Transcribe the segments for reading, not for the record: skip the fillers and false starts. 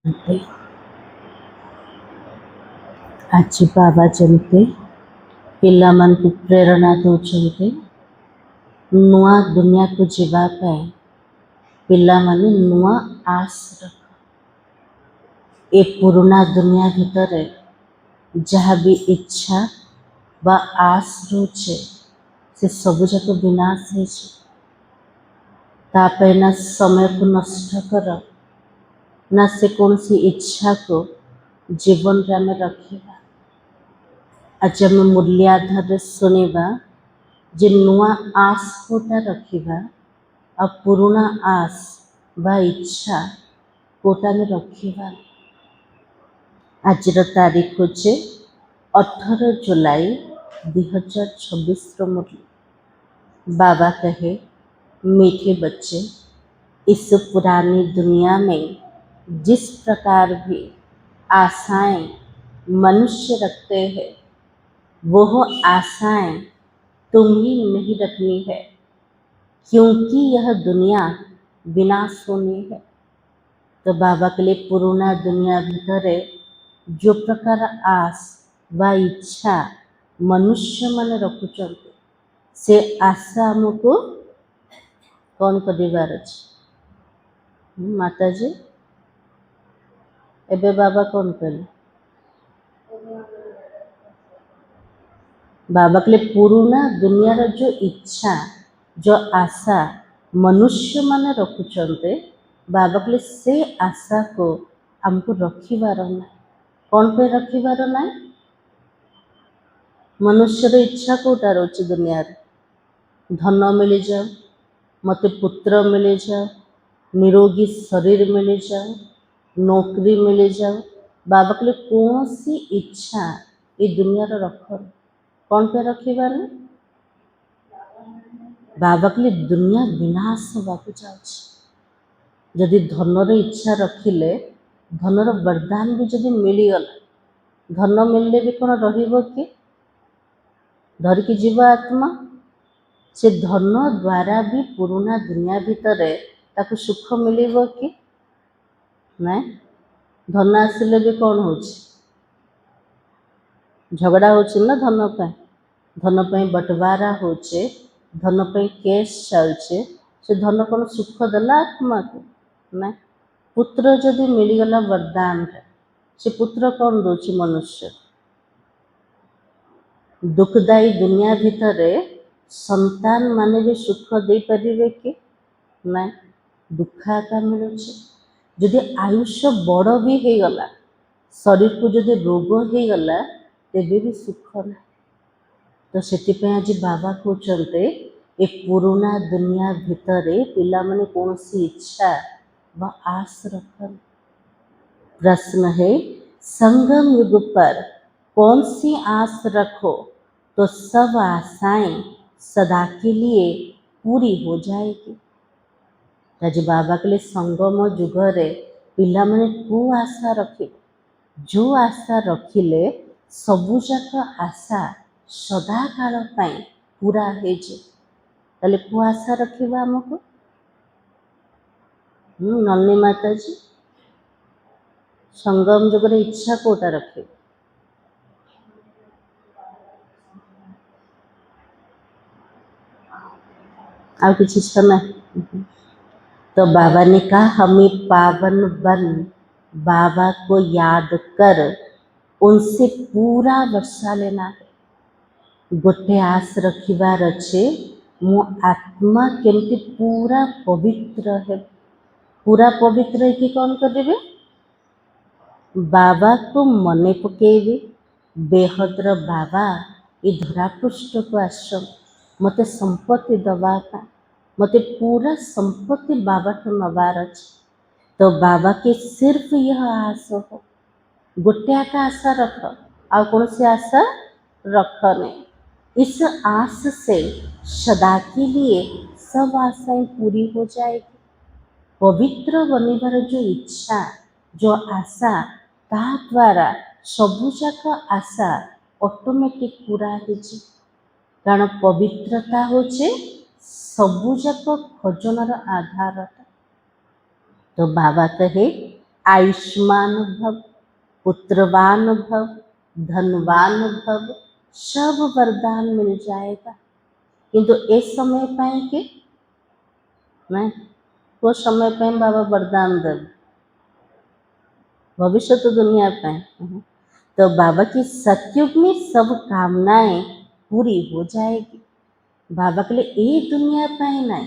ante ଆଜି ବାବା ଯେମିତି ପିଲାମାନଙ୍କୁ ପ୍ରେରଣା ଦେଉଛନ୍ତି ନୂଆ ଦୁନିଆକୁ ଯିବା ପାଇଁ। ପିଲାମାନେ ନୂଆ ଆଶ ରଖ। ଏ ପୁରୁଣା ଦୁନିଆ ଭିତରେ ଯାହା ବି ଇଚ୍ଛା ବା ଆଶ ରହୁଛେ ସେ ସବୁଯାକ ବିନାଶ ହେଇଛି। ତା ପାଇଁ ନା ସମୟକୁ ନଷ୍ଟ କର, ନା ସେ କୌଣସି ଇଚ୍ଛାକୁ ଜୀବନରେ ଆମେ ରଖିବା। ଆଜି ଆମେ ମୂଲ୍ୟ ଆଧାରରେ ଶୁଣିବା ଯେ ନୂଆ ଆଶ କୋଉଟା ରଖିବା ଆଉ ପୁରୁଣା ଆଶ ବା ଇଚ୍ଛା କୋଉଟା ଆମେ ରଖିବା। ଆଜିର ତାରିଖ ହେଉଛି 18 जुलाई 2026 मुरली। बाबा कहे, मीठे बच्चे, इस पुरानी दुनिया में जिस प्रकार भी आशाएं मनुष्य रखते हैं वो आशाएं तुम्हें नहीं रखनी है, क्योंकि यह दुनिया विनाश होनी है। तो बाबा के लिए पुराना दुनिया भितरे जो प्रकार आस व इच्छा मनुष्य मन रखुचंते से आशा आमको कौन करिवार अछि। माताजी एबे बाबा कौन कहले? बाबा के लिए पुराना दुनियार जो इच्छा जो आशा मनुष्य मन रखुचंते बाबा के लिए से आशा को हमको रखिबार ना। कौन पे रखिबार ना? मनुष्यर इच्छा कोटा रोचे दुनिया रे? धन मिल जाओ, मते पुत्र मिल जाओ, निरोगी शरीर मिल जाओ, नौकरी मिल जाओ। बाबा के लिए कौन सी इच्छा ये दुनिया रे रख? कौन पे रखिबार? बाबा के लिए दुनिया विनाश होबाकू जाଉଛି। जदि धनर इच्छा रखिले धनर वरदान भी जदि मिलीगला, धन मिलले भी कौन रहिबो कि? धरिकी जीव आत्मा से धन द्वारा भी पुराना दुनिया भितरे ताकू सुख मिलिबो कि? नहीं। धन आसिले भी कौन होची? झगड़ा होची ना धन पे। धन पे बंटवारा होचे, धन पे केस चलचे, से धन कौन सुख देला आत्मा को? नहीं। पुत्र जदि मिलीगला वरदान रे, से पुत्र कौन दोची मनुष्य? दुखदायी दुनिया भितरे संतान माने भी सुख दे परिवे कि? नहीं। दुखाका मिलुचे। जदि आयुष्य बड़ भी हो गला, शरीर को जदि रोग हो गला, तेबे भी सुख ना। तो सेतिपे आज बाबा कहते ए पुराना दुनिया भितरे पिला माने कौन सी इच्छा व आस रखन। प्रश्न है, संगम युग पर कौन सी आस रखो तो सब आशाएं सदा के लिए पूरी हो जाएगी। आज बाबा के लिए संगम जुगरे पिला माने को आशा रखे? जो आशा रखिले सबुजाक आशा सदा काल पाई पूरा हो जाए। ताले को आशा रखिबा हमको? नन्नी माताजी संगम जुगरे इच्छा कोटा रखे? और कुछ इच्छा नहीं। तो बाबा ने कहा हमें पावन बन बाबा को याद कर उनसे पूरा वर्षा लेना है। गोटे आस रखिबार अच्छे मो आत्मा केमती पूरा पवित्र है। पूरा पवित्र है कि कौन करेंगे? बाबा को मने पकेबे बेहद्र बाबा ये धरापृष्ठ को आश्रम मते संपत्ति दबाता मते पूरा संपत्ति बाबा को नबार अच्छे। तो बाबा के सिर्फ यह आस हो, गोटे आका आशा रख आ कौन सी आशा रख नहीं। इस आस से सदा के लिए सब आशाएं पूरी हो जाएगी। पवित्र बनिबार जो इच्छा जो आशा ता द्वारा सबुजाक आशा ऑटोमेटिक पूरा हो जाए। कारण पवित्रता होचे सबुजाक खजनार आधार। तो बाबा कहे आयुष्मान भव, पुत्रवान भव, धनवान भव, सब वरदान मिल जाएगा। किंतु ए समय पाए कि नहीं, वो समय पे बाबा वरदान देव, भविष्य तो दुनिया पे। तो बाबा की सतयुग में सब कामनाएं पूरी हो जाएगी। बाबा के लिए ये दुनिया पाए ना,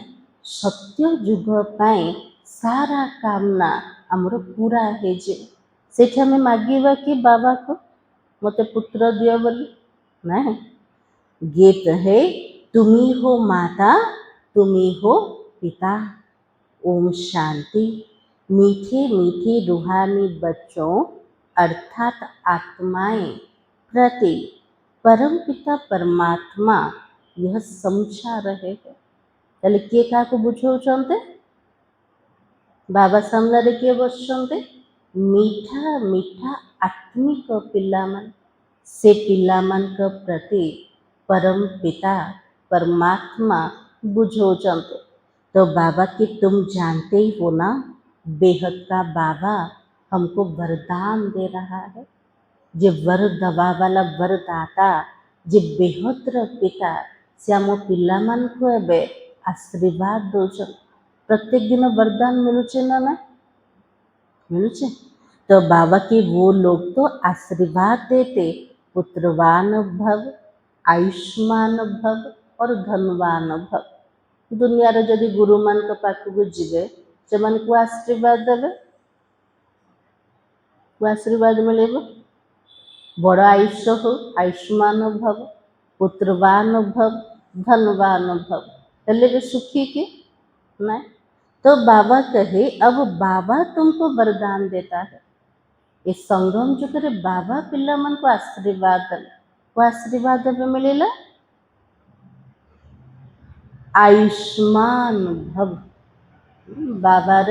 सत्य जुग पाए सारा कामना आमर पूरा है जे सेठी हमें मागिबा कि बाबा को मते पुत्र दियो बोली नहीं। गीत है, तुम्ही हो माता तुम्ही हो पिता, ओम शांति। मीठे मीठे रूहानी बच्चों अर्थात आत्माएं प्रति परम पिता परमात्मा यह समझा रहे हैं। ताले किए काको बुझाउछन्ते, बाबा सामने किए बसछन्ते, मीठा मीठा आत्मिक पिलामान, से पिलामान का प्रति परम पिता परमात्मा बुझाउछन्ते। तो बाबा की तुम जानते ही हो ना, बेहद का बाबा हमको वरदान दे रहा है। जे वर दवा वाला वरदाता जे बेहतर पिता से आम पिलामानकु एबे आशीर्वाद दौछन। प्रत्येक दिन वरदान मिलुचे ना ना मिलुचे। तो बाबा के वो लोग तो आशीर्वाद देते, पुत्रवान भव, आयुष्मान भव और धनवान भव। दुनिया रे जदि गुरु मान के पाखकु जिबे सेमान को आशीर्वाद देबे, को आशीर्वाद मिलेबो। बड़ आयुष्य हो, आयुष्मान भव, पुत्रवान भव, धनवान भव, हेले भी सुखी के नहीं। तो बाबा कहे अब बाबा तुमको वरदान देता है। इस संगम जो करे बाबा पिला मन को आशीर्वाद देले, को आशीर्वाद देबे मिलेला आयुष्मान भव। बाबार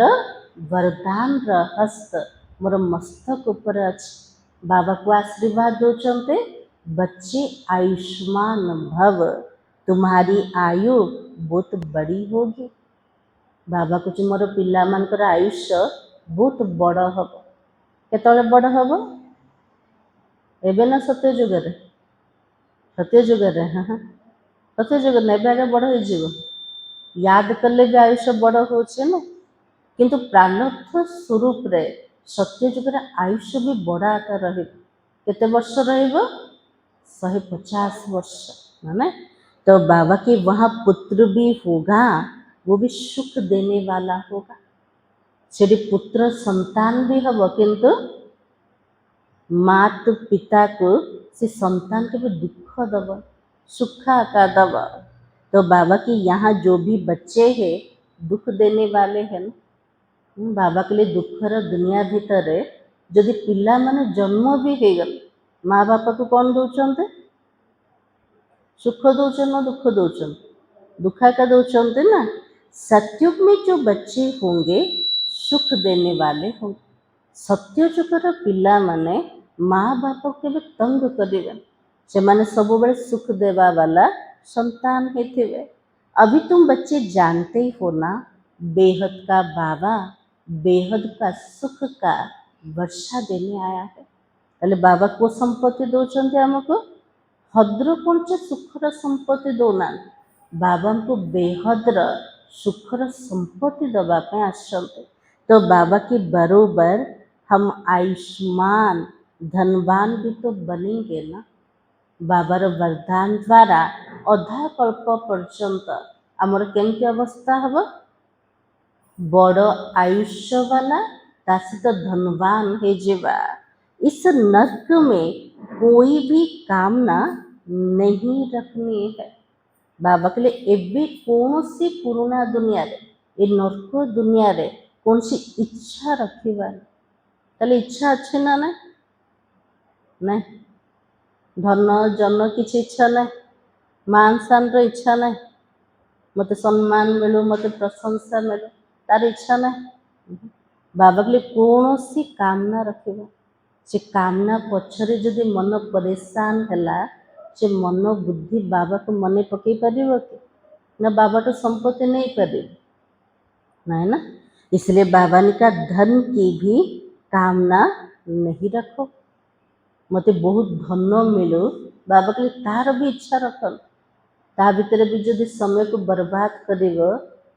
वरदान हस्त मोर मस्तक ऊपर अच्छी। बाबा को आशीर्वाद दौरान बच्चे आयुष्मान भव, तुम्हारी आयु बहुत बड़ी होगी। बाबा कुछ मोर पिला मानकर आयुष्य बहुत बड़ हम। केतले बड़ हम एबे ना सत्य जुगरे, सत्य जुगरे हाँ हाँ सत्य जुगर ना एबे बड़ हो। याद कले भी आयुष्य बड़ हो किंतु प्राणस्थ स्वरूप रे सत्य जुगर आयुष्य भी बड़ा आकार रही। केते वर्ष रहिबो 150 वर्ष माने। तो बाबा के वहाँ पुत्र भी होगा, वो भी सुख देने वाला होगा। सेठी पुत्र संतान भी हम किंतु मात पिता को से संतान के भी दुख दब, सुखा का दब। तो बाबा के यहाँ जो भी बच्चे हैं दुख देने वाले हैं ना, बाबा के लिए दुखर दुनिया भितर जदि पिला माने जन्म भी हो गल, माँ बापा को कौन दौरान सुख दौरान ना दुख दौरान, दुखा का दौरान ना। सत्युग में जो बच्चे होंगे सुख देने वाले होंगे। सत्य जुगर पिला माने माँ बाप के भी तंग करेंगे, से माने सब बड़े सुख देवा वाला संतान है। अभी तुम बच्चे जानते ही हो ना, बेहद का बाबा बेहद का सुख का वर्षा देने आया है। पहले बाबा को संपत्ति दौरान आमको हद्र पंच सुखर संपत्ति दौना, बाबा को बेहद्र सुखर संपत्ति दवापे आसते। तो बाबा के बरोबर हम आयुष्मान धनवान भी तो बनेंगे ना। बाबार वरदान द्वारा अधा कल्प पर्यंत आमर केमती अवस्था हम बड़ आयुष्य वाला ता सहित धनवान हो जावा। इस नर्क में कोई भी कामना नहीं रखनी है। बाबा के लिए एबे कौन सी पुराना दुनिया रे, ये नर्क दुनिया रे कौन सी इच्छा रखिबा, ताले इच्छा अच्छे ना ना नहीं। धन जन किसी इच्छा ना, मान सान रो इच्छा ना, मत सम्मान मिलू मत प्रशंसा मिलू तार इच्छा ना। बाबा के लिए कौन सी कामना रखिबा, से कामना पछरे जदि मन परेशान हैला, से मन बुद्धि बाबा को मन पकई पारिबो कि ना, बाबा तो संपत्ति नहीं पारिबो नहीं ना। इसलिए बाबा ने कहा धन की भी कामना नहीं रखो, मते बहुत धन मिलू। बाबा कहले तार भी इच्छा रखन, ता भितर भी जदि समय को बर्बाद करिव,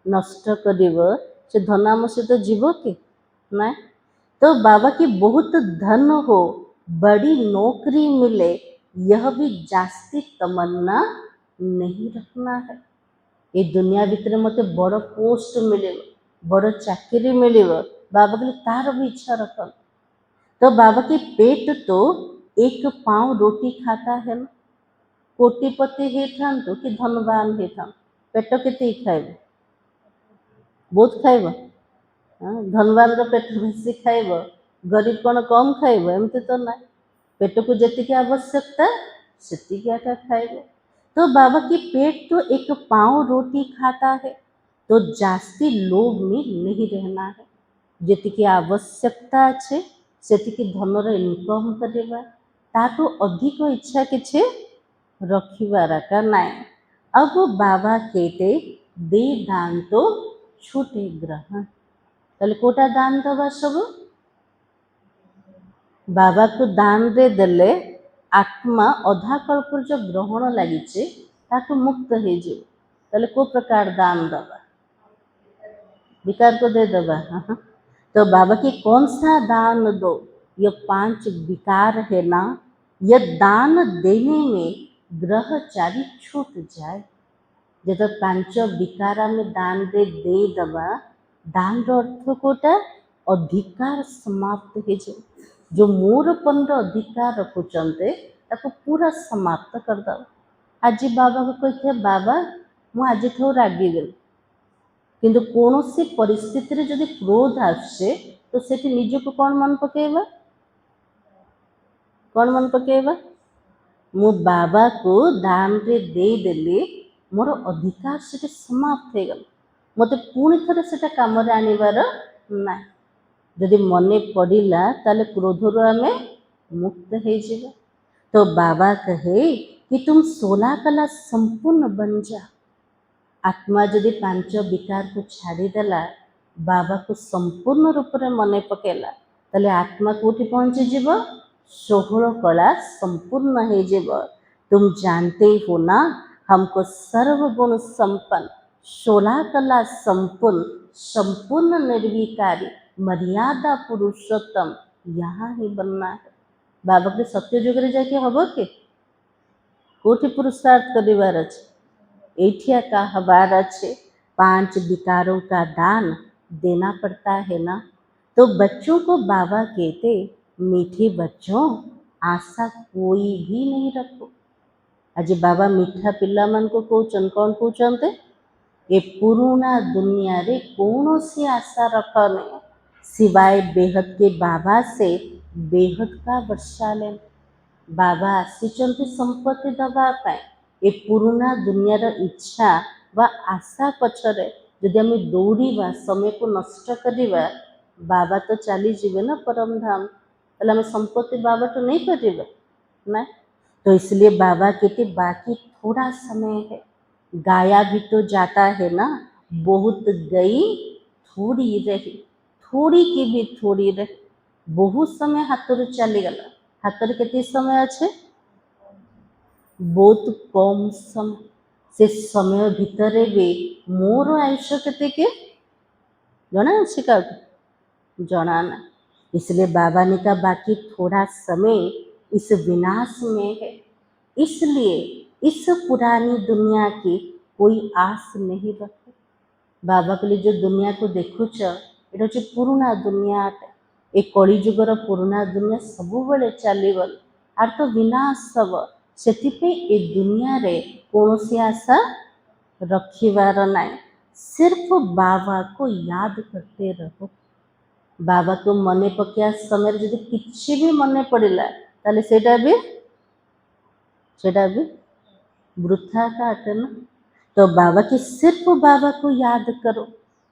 नष्ट करिव, से धन आम सहित जीव कि ना। तो बाबा की बहुत धन हो, बड़ी नौकरी मिले, यह भी जास्ती तमन्ना नहीं रखना है। ये दुनिया भितर मते बड़ पोस्ट मिले, बड़ चाकरी मिले, बाबा कहले तार भी इच्छा रखन। तो बाबा की पेट तो एक पाँव रोटी खाता है ना। कोटिपति हेथांतु कि धनवान हेथांतु, पेट केते खाइब, बहुत खाइब। धनवान पेट बेसी खाइब, गरीब कौन कम खाइब, एमती तो ना। पेट को जी आवश्यकता सेतिकी आटा खाइब। तो बाबा की पेट तो एक पाँव रोटी खाता है, तो जास्ती लोभ में नहीं रहना है। जेतिकी आवश्यकता अच्छे सेतिकी धनर इनकम करेगा, ताठू अधिक इच्छा किछे रखिबार का नाई। अब बाबा कहते दे दान तो छूटे ग्रहण, ताले कोटा दान दबा सब बाबा को दान दे देले आत्मा अधा कल्प जो ग्रहण लगी ताकू मुक्त हो जाए। ताले को प्रकार दान दबा, विकार को दे दबा। तो बाबा की कौन सा दान दो, ये 5 विकार है ना, यह दान देने में ग्रहचारी छूट जाए। जब 5 विकारा में दान दे दबा, दान अर्थ कोटा अधिकार समाप्त हो जाए। जो मोरपन अधिकार रखुचंते ताको पूरा समाप्त कर दो। आज बाबा को कही बाबा मु आज ठो रागी गली, किंतु कौन सी परिस्थिति रे जदि क्रोध आसे तो सेठी निज को कौन मन पकेबा, कौन मन पकेबा, मु बाबा को दान रे दे देली, मोर अधिकार से समाप्त हो गल, मते पुणी थरे सेटा काम रे आनिबार ना। जदि मने पड़िला ताले क्रोधरु आमे मुक्त हो जाए। तो बाबा कहे कि तुम 16 कला संपूर्ण बन जा। आत्मा जदि 5 विकार को छाड़ीदेला, बाबा को संपूर्ण रूप से मने पकेला, ताले आत्मा कोठी पहुँची जीव, 16 कला संपूर्ण हो जीव। तुम जानते हो ना, हमको सर्वगुण संपन्न 16 कला संपूर्ण संपूर्ण निर्विकारी मर्यादा पुरुषोत्तम यहाँ ही बनना है। बाबा के सत्य जुग रे जाके हब के कोठी पुरुषार्थ करिवार अछि, एठिया का हबार अच्छे। 5 विकारों का दान देना पड़ता है ना। तो बच्चों को बाबा कहते मीठे बच्चों, आशा कोई भी नहीं रखो। आज बाबा मीठा पिला मन को कौन कौन कहते, ये पुराना दुनिया रे कौन सी आशा रखा नहीं, सिवाय बेहद के बाबा से बेहद का वर्षा ले। बाबा आसीचंती संपत्ति दबा पाए, ये पुराना दुनियार इच्छा व आशा पछरे जदि आम दौड़ा समय को नष्ट करवा, बाबा तो चली जीवे ना परम धाम, ताले आम संपत्ति बाबा तो नहीं करिबा ना। तो इसलिए बाबा कहते बाकी थोड़ा समय है, गाया भी तो जाता है ना, बहुत गई थोड़ी रही, थोड़ी की भी थोड़ी रही। बहुत समय हाथ चली गला, हाथ केते समय अच्छे, बहुत कम समय। से समय भितर भी मोर आयुष्य केते के जना अच्छे का जना ना। इसलिए बाबा ने कहा बाकी थोड़ा समय इस विनाश में है, इसलिए इस पुरानी दुनिया की कोई आस नहीं रखे। बाबा के लिए जो दुनिया को देखुच एटा हूँ पुराना दुनिया, एक कली जुगर पुराना दुनिया सब बेले चलीगल आर तो विनाश सब। से दुनिया रे कौन सी आशा रखिबार ना, सिर्फ बाबा को याद करते रहो। बाबा को मने पकिया समय जदि किछि भी मने पड़िला ताले सेटा भी वृथा का अटे ना। तो बाबा की सिर्फ बाबा को याद करो,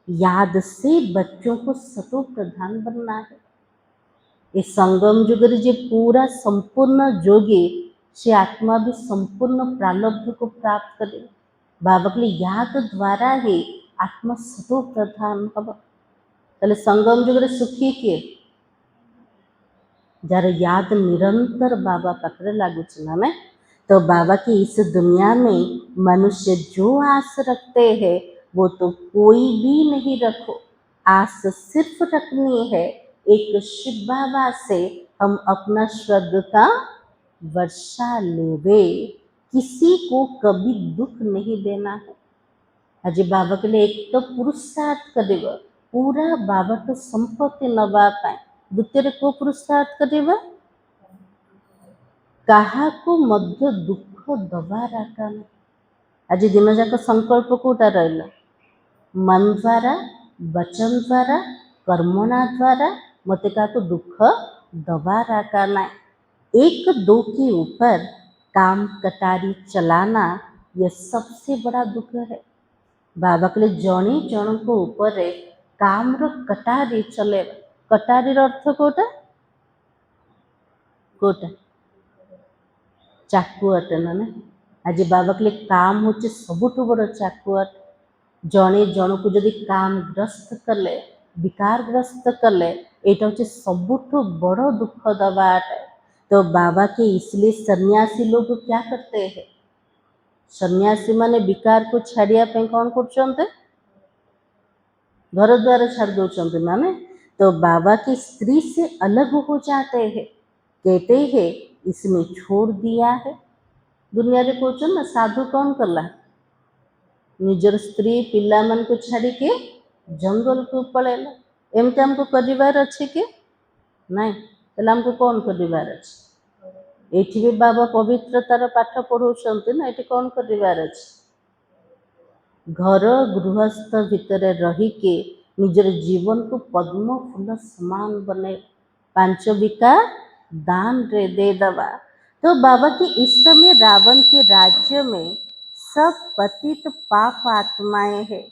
याद से बच्चों को सतो प्रधान बनना है। ये संगम युग रे जे पूरा संपूर्ण जोगी से आत्मा भी संपूर्ण प्रारब्ध को प्राप्त करे। बाबा के लिए याद द्वारा ही आत्मा सतो प्रधान हब। ताले संगम युग रे सुखी किए, जार याद निरंतर बाबा पाखरे लागुच ना, तो बाबा की इस दुनिया में मनुष्य जो आस रखते हैं वो तो कोई भी नहीं रखो। आस सिर्फ रखनी है एक शिव बाबा से, हम अपना स्वर्ग का वर्षा लेवे। किसी को कभी दुख नहीं देना है। आज बाबा के लिए एक तो पुरुषार्थ करेगा पूरा बाबा तो संपत्ति नवा पाए। द्वितीय को पुरुषार्थ करेगा कहा को मध्य दुख दबा रखा। आज दिन जाक संकल्प कोटा रहा मन द्वारा वचन द्वारा कर्मणा द्वारा मत का तो दुख दबा रखा ना। एक दो के ऊपर काम कटारी चलाना यह सबसे बड़ा दुख है। बाबा कहले जणे जन को ऊपर काम कटारी चले। कटारी अर्थ कोटा कोटा चाकुअट ना। आज बाबा कहले काम होचे सबुठ बड़ चाकुअट। जणे जन को जदि काम ग्रस्त कले विकारग्रस्त कले एटा होचे सबुठ बड़ दुख दबाट। तो बाबा के इसलिए सन्यासी लोग क्या करते हैं? सन्यासी माने विकार को छाड़िया पे कौन करते? घर द्वार छाड़ दौरान माने तो बाबा की स्त्री से अलग हो जाते हैं। कहते हैं इसने छोड़ दिया है। दुनिया रे कहते ना साधु कौन कला निजर स्त्री पिला मन को छाड़ी के जंगल को पड़ेला। एमती हमको परिवार अच्छे के नहीं तो हमको कौन परिवार अच्छे? ये भी बाबा पवित्रतार पाठ पढ़ाऊँ ना ये कौन परिवार अच्छे? घर गृहस्थ भितर रहीके निजर जीवन को पद्म फूल समान बने 5 बिका दान रे दे दवा। तो बाबा के इस समय रावण के राज्य में सब पतित पाप आत्माएं हैं।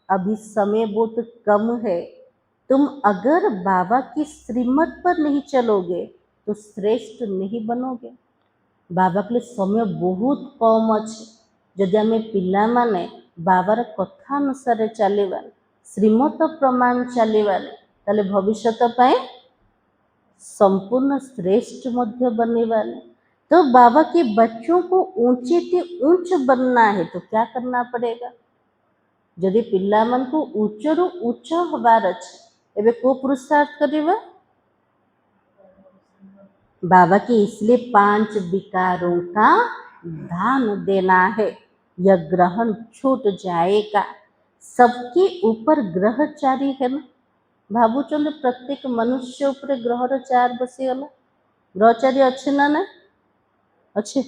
अभी समय बहुत कम है। तुम अगर बाबा की श्रीमत पर नहीं चलोगे तो श्रेष्ठ नहीं बनोगे। बाबा के समय बहुत कम अच्छे। जदि आम पिला माने बाबार कथानुसार चलवा श्रीमत प्रमाण चलवा ताले भविष्यत पाए संपूर्ण श्रेष्ठ मध्य बनेवाने। तो बाबा के बच्चों को ऊंचे ते ऊंच बनना है तो क्या करना पड़ेगा? जदि पिला मन को उच्च रु उच्च हबार अच्छे एबे को पुरुषार्थ करेगा? बाबा के इसलिए 5 विकारों का दान देना है। यह ग्रहण छूट जाएगा। सबके ऊपर ग्रहचारी है ना। भावुचंद प्रत्येक मनुष्य ऊपर ग्रहर 4 बसीगला। ग्रहचारी अच्छे ना ना अच्छे।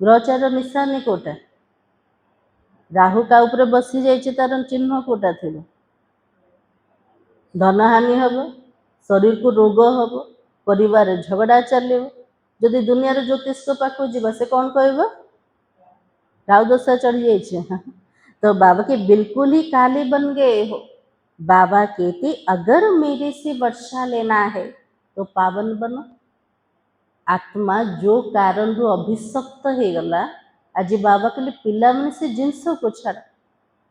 ग्रहचार निशानी कोटा राहु का ऊपर बसी जाइए तार चिन्ह कोटा थी धनहानि हम शरीर को रोग हम परिवार झगड़ा चलो। जदि दुनिया ज्योतिष पाक जा से कौन कह राहु दशा चढ़ी जाइए तो बाबा के बिल्कुल ही काले बन गए हो। बाबा कहते अगर मेरे से वर्षा लेना है तो पावन बनो। आत्मा जो कारण रू अभिशप्त हो गला आज बाबा के लिए पिला मन से जिनस को छाड़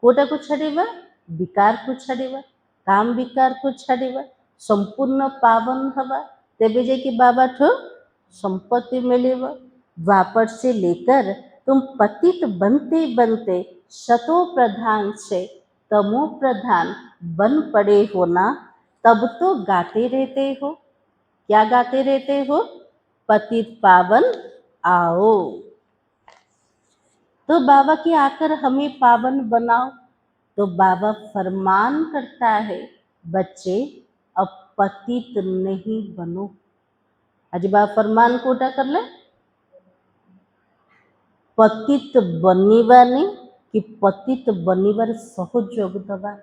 कोटा को छाड़वा विकार को छाड़वा काम विकार को छाड़वा संपूर्ण पावन हवा तेबे जे कि बाबा ठो संपत्ति मिले। द्वापर से लेकर तुम पतित बनते बनते शतो प्रधान से तमो प्रधान बन पड़े हो ना। तब तो गाते रहते हो। क्या गाते रहते हो? पतित पावन आओ। तो बाबा की आकर हमें पावन बनाओ। तो बाबा फरमान करता है बच्चे अब पतित नहीं बनो। आज बाबा फरमान कोटा कर ले पतित बनिबानी कि पतित बनिबार सहयोग दबा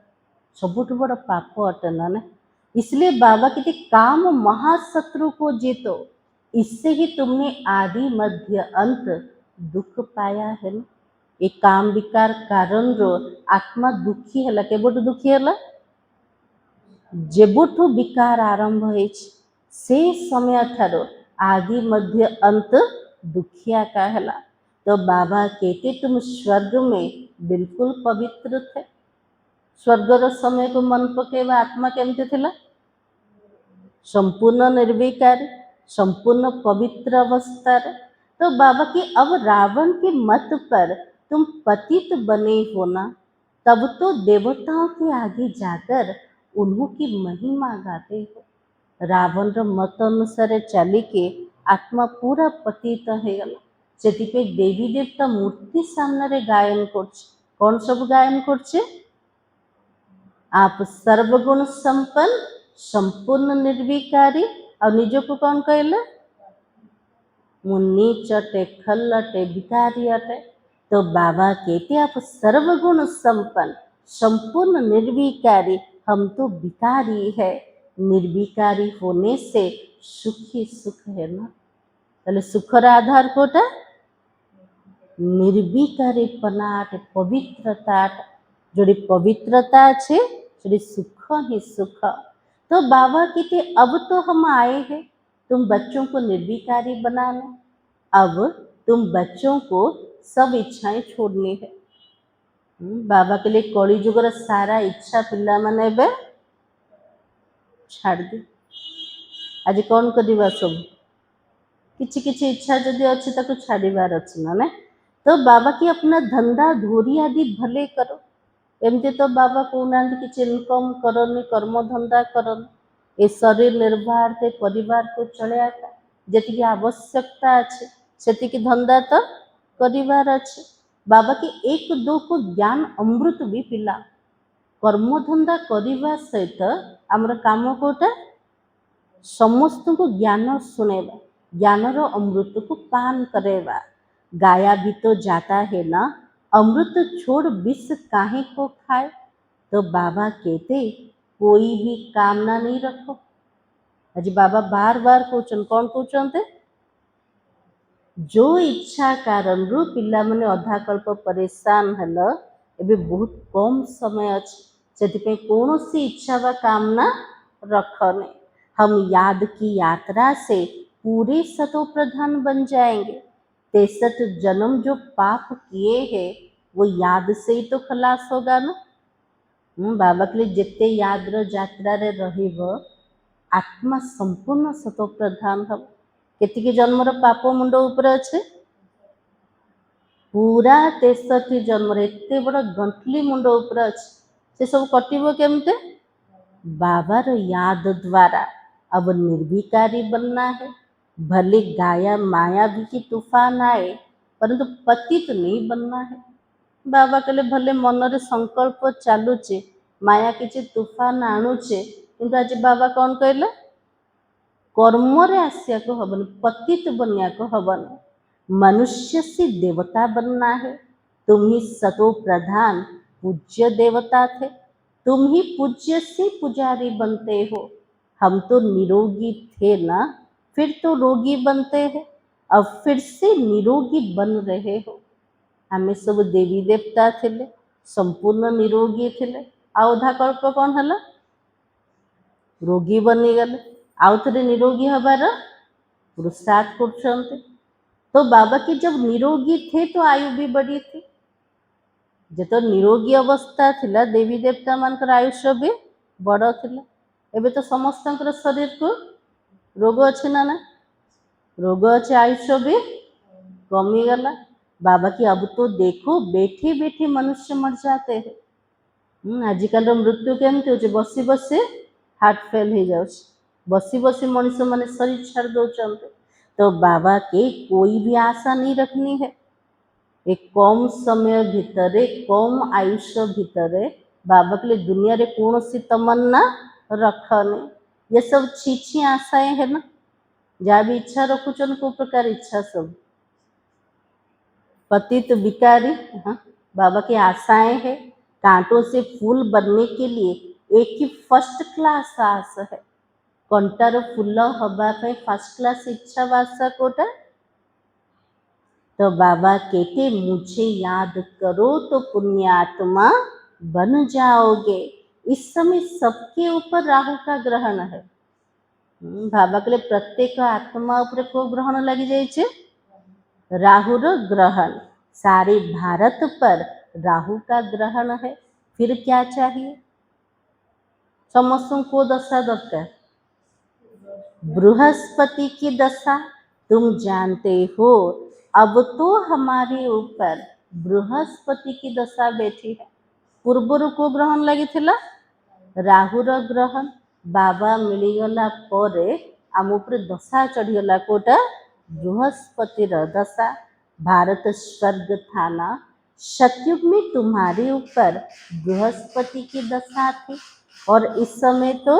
सबुठ बड़ पाप अटे ना। इसलिए बाबा कहते काम महाशत्रु को जीतो इससे ही तुमने आदि मध्य अंत दुख पाया है ना। एक काम विकार कारण रो आत्मा दुखी है केबठ दुखी है जेबठू विकार आरंभ हो से समय ठारो आदि मध्य अंत दुखिया का है। तो बाबा कहते तुम स्वर्ग में बिल्कुल पवित्र थे। स्वर्गर समय को मन पकेवा आत्मा केमती थिला संपूर्ण निर्विकार संपूर्ण पवित्र अवस्था रे। तो बाबा की अब रावण के मत पर तुम पतित बने हो ना, तब तो देवताओं के आगे जाकर उन्हों की महिमा गाते हो। रावण मत अनुसार चलिके आत्मा पूरा पतित होगला। से देवी देवता मूर्ति सामने गायन करछे। कौन सब गायन करछे? आप सर्वगुण संपन्न, संपूर्ण निर्विकारी और निज को कौन कहले? मुन्नी चटे खल्लटे भिकारी अटे। तो बाबा कहते आप सर्वगुण संपन्न, संपूर्ण निर्विकारी, हम तो विकारी है। निर्विकारी होने से सुख ही सुख है ना। ताहले सुखर आधार कोटा निर्विकारी पनाट पवित्रता। जोड़ी पवित्रता छे जोड़ी सुख ही सुख। तो बाबा कहते अब तो हम आए हैं तुम बच्चों को निर्विकारी बनाने। अब तुम बच्चों को सब इच्छाएं छोड़नी है। बाबा के लिए कली जुगर सारा इच्छा पिला माने बे छाड़ दे। आज कौन करवा सब किछि किछि इच्छा जदि अच्छी ताको छाड़ीबार अच्छी ना। तो बाबा की अपना धंधा धोरी आदि भले करो। एमती तो बाबा कहना कि इनकम करनी, कर्म धंधा करनी। ए शरीर निर्वाह से परिवार को चलिया जी आवश्यकता अच्छे से धंधा तो करिवार अच्छे। बाबा के एक दो को ज्ञान अमृत भी पिला। कर्म धंधा करने सहित आमर काम कोटा समस्त को ज्ञान सुनेवा, ज्ञान रो अमृत को पान करेवा। गाया भी तो जाता है ना, अमृत छोड़ विष काहे को खाए। तो बाबा कहते कोई भी कामना नहीं रखो। आज बाबा बार बार कहते कौन कहते जो इच्छा कारण रु पिला माने अधा कल्प परेशान हल। एबे बहुत कम समय अच्छे से कौन सी इच्छा व कामना रखने। हम याद की यात्रा से पूरे सतो प्रधान बन जाएंगे। 63 जन्म जो पाप किए हैं वो याद से ही तो खलास होगा ना। बाबा के लिए जिते याद रो यात्रा रे रहिब आत्मा संपूर्ण सतो प्रधान हम। केतिकी जन्मर पाप मुंड ऊपर अच्छे पूरा 63 जन्म एत बड़ गंटली मुंड ऊपर अच्छे से सब कटिब केमते बाबार याद द्वारा। अब निर्विकारी बनना है। भले गाया माया भी की तूफान आए परंतु पतित नहीं बनना है। बाबा कहले भले मन रे संकल्प चलुचे माया किसी तूफान आणुचे किंतु आज बाबा कौन कहले कर्म रे आसिया को हबन, पतित बनया को हबन। मनुष्य से देवता बनना है। तुम ही सतो प्रधान पूज्य देवता थे, तुम ही पूज्य से पुजारी बनते हो। हम तो निरोगी थे ना, फिर तो रोगी बनते हैं। अब फिर से निरोगी बन रहे हो। हमें सब देवी देवता थे, संपूर्ण निरोगी थे। आधा कल्प कौन है रोगी बनी गले। आउ थे निरोगी हबार पुरुषार्थ कर। तो बाबा की जब निरोगी थे तो आयु भी बड़ी थी। जो तो निरोगी अवस्था थिला देवी देवता मानकर आयुष्य भी बड़ थिला। एबे तो समस्त शरीर को रोग अच्छे ना ना रोग अच्छे आयुष्य भी कमी गला। बाबा की अब तो देखो बैठे बैठे मनुष्य मर जाते हैं। आजिकल मृत्यु केमती हो बसी बसी हार्ट फेल हो जाए, बसी बसी मनुष्य मैंने शरीर छाड़ दौरान। तो बाबा के कोई भी आशा नहीं रखनी है। एक कम समय भितर कम आयुष्य भितर बाबा के लिए दुनिया रे कौन सी तमन्ना रखने। ये सब छीछी आशाएं है ना। जहाँ भी इच्छा रखुचन को प्रकार इच्छा सब पतित विकारी। हाँ बाबा की आशाएं है। कांटों से फूल बनने के लिए एक ही फर्स्ट क्लास आस है। कंटार फूल हवा फर्स्ट क्लास इच्छा वासा कोटा। तो बाबा कहते मुझे याद करो तो पुण्यात्मा बन जाओगे। इस समय सबके ऊपर राहु का ग्रहण है। बाबा के लिए प्रत्येक आत्मा ऊपर को ग्रहण लगी जाए राहुर ग्रहण। सारे भारत पर राहु का ग्रहण है। फिर क्या चाहिए समस्त को दशा दरकार बृहस्पति की दशा तुम जानते हो, अब तो हमारे ऊपर बृहस्पति की दशा बैठी है। पूर्वर को ग्रहण लगी राहुर ग्रहण बाबा मिलगला आम उपर दशा चढ़ीगला कोटा बृहस्पतिर दशा। भारत स्वर्ग थाना सतयुग में तुम्हारे ऊपर बृहस्पति की दशा थी और इस समय तो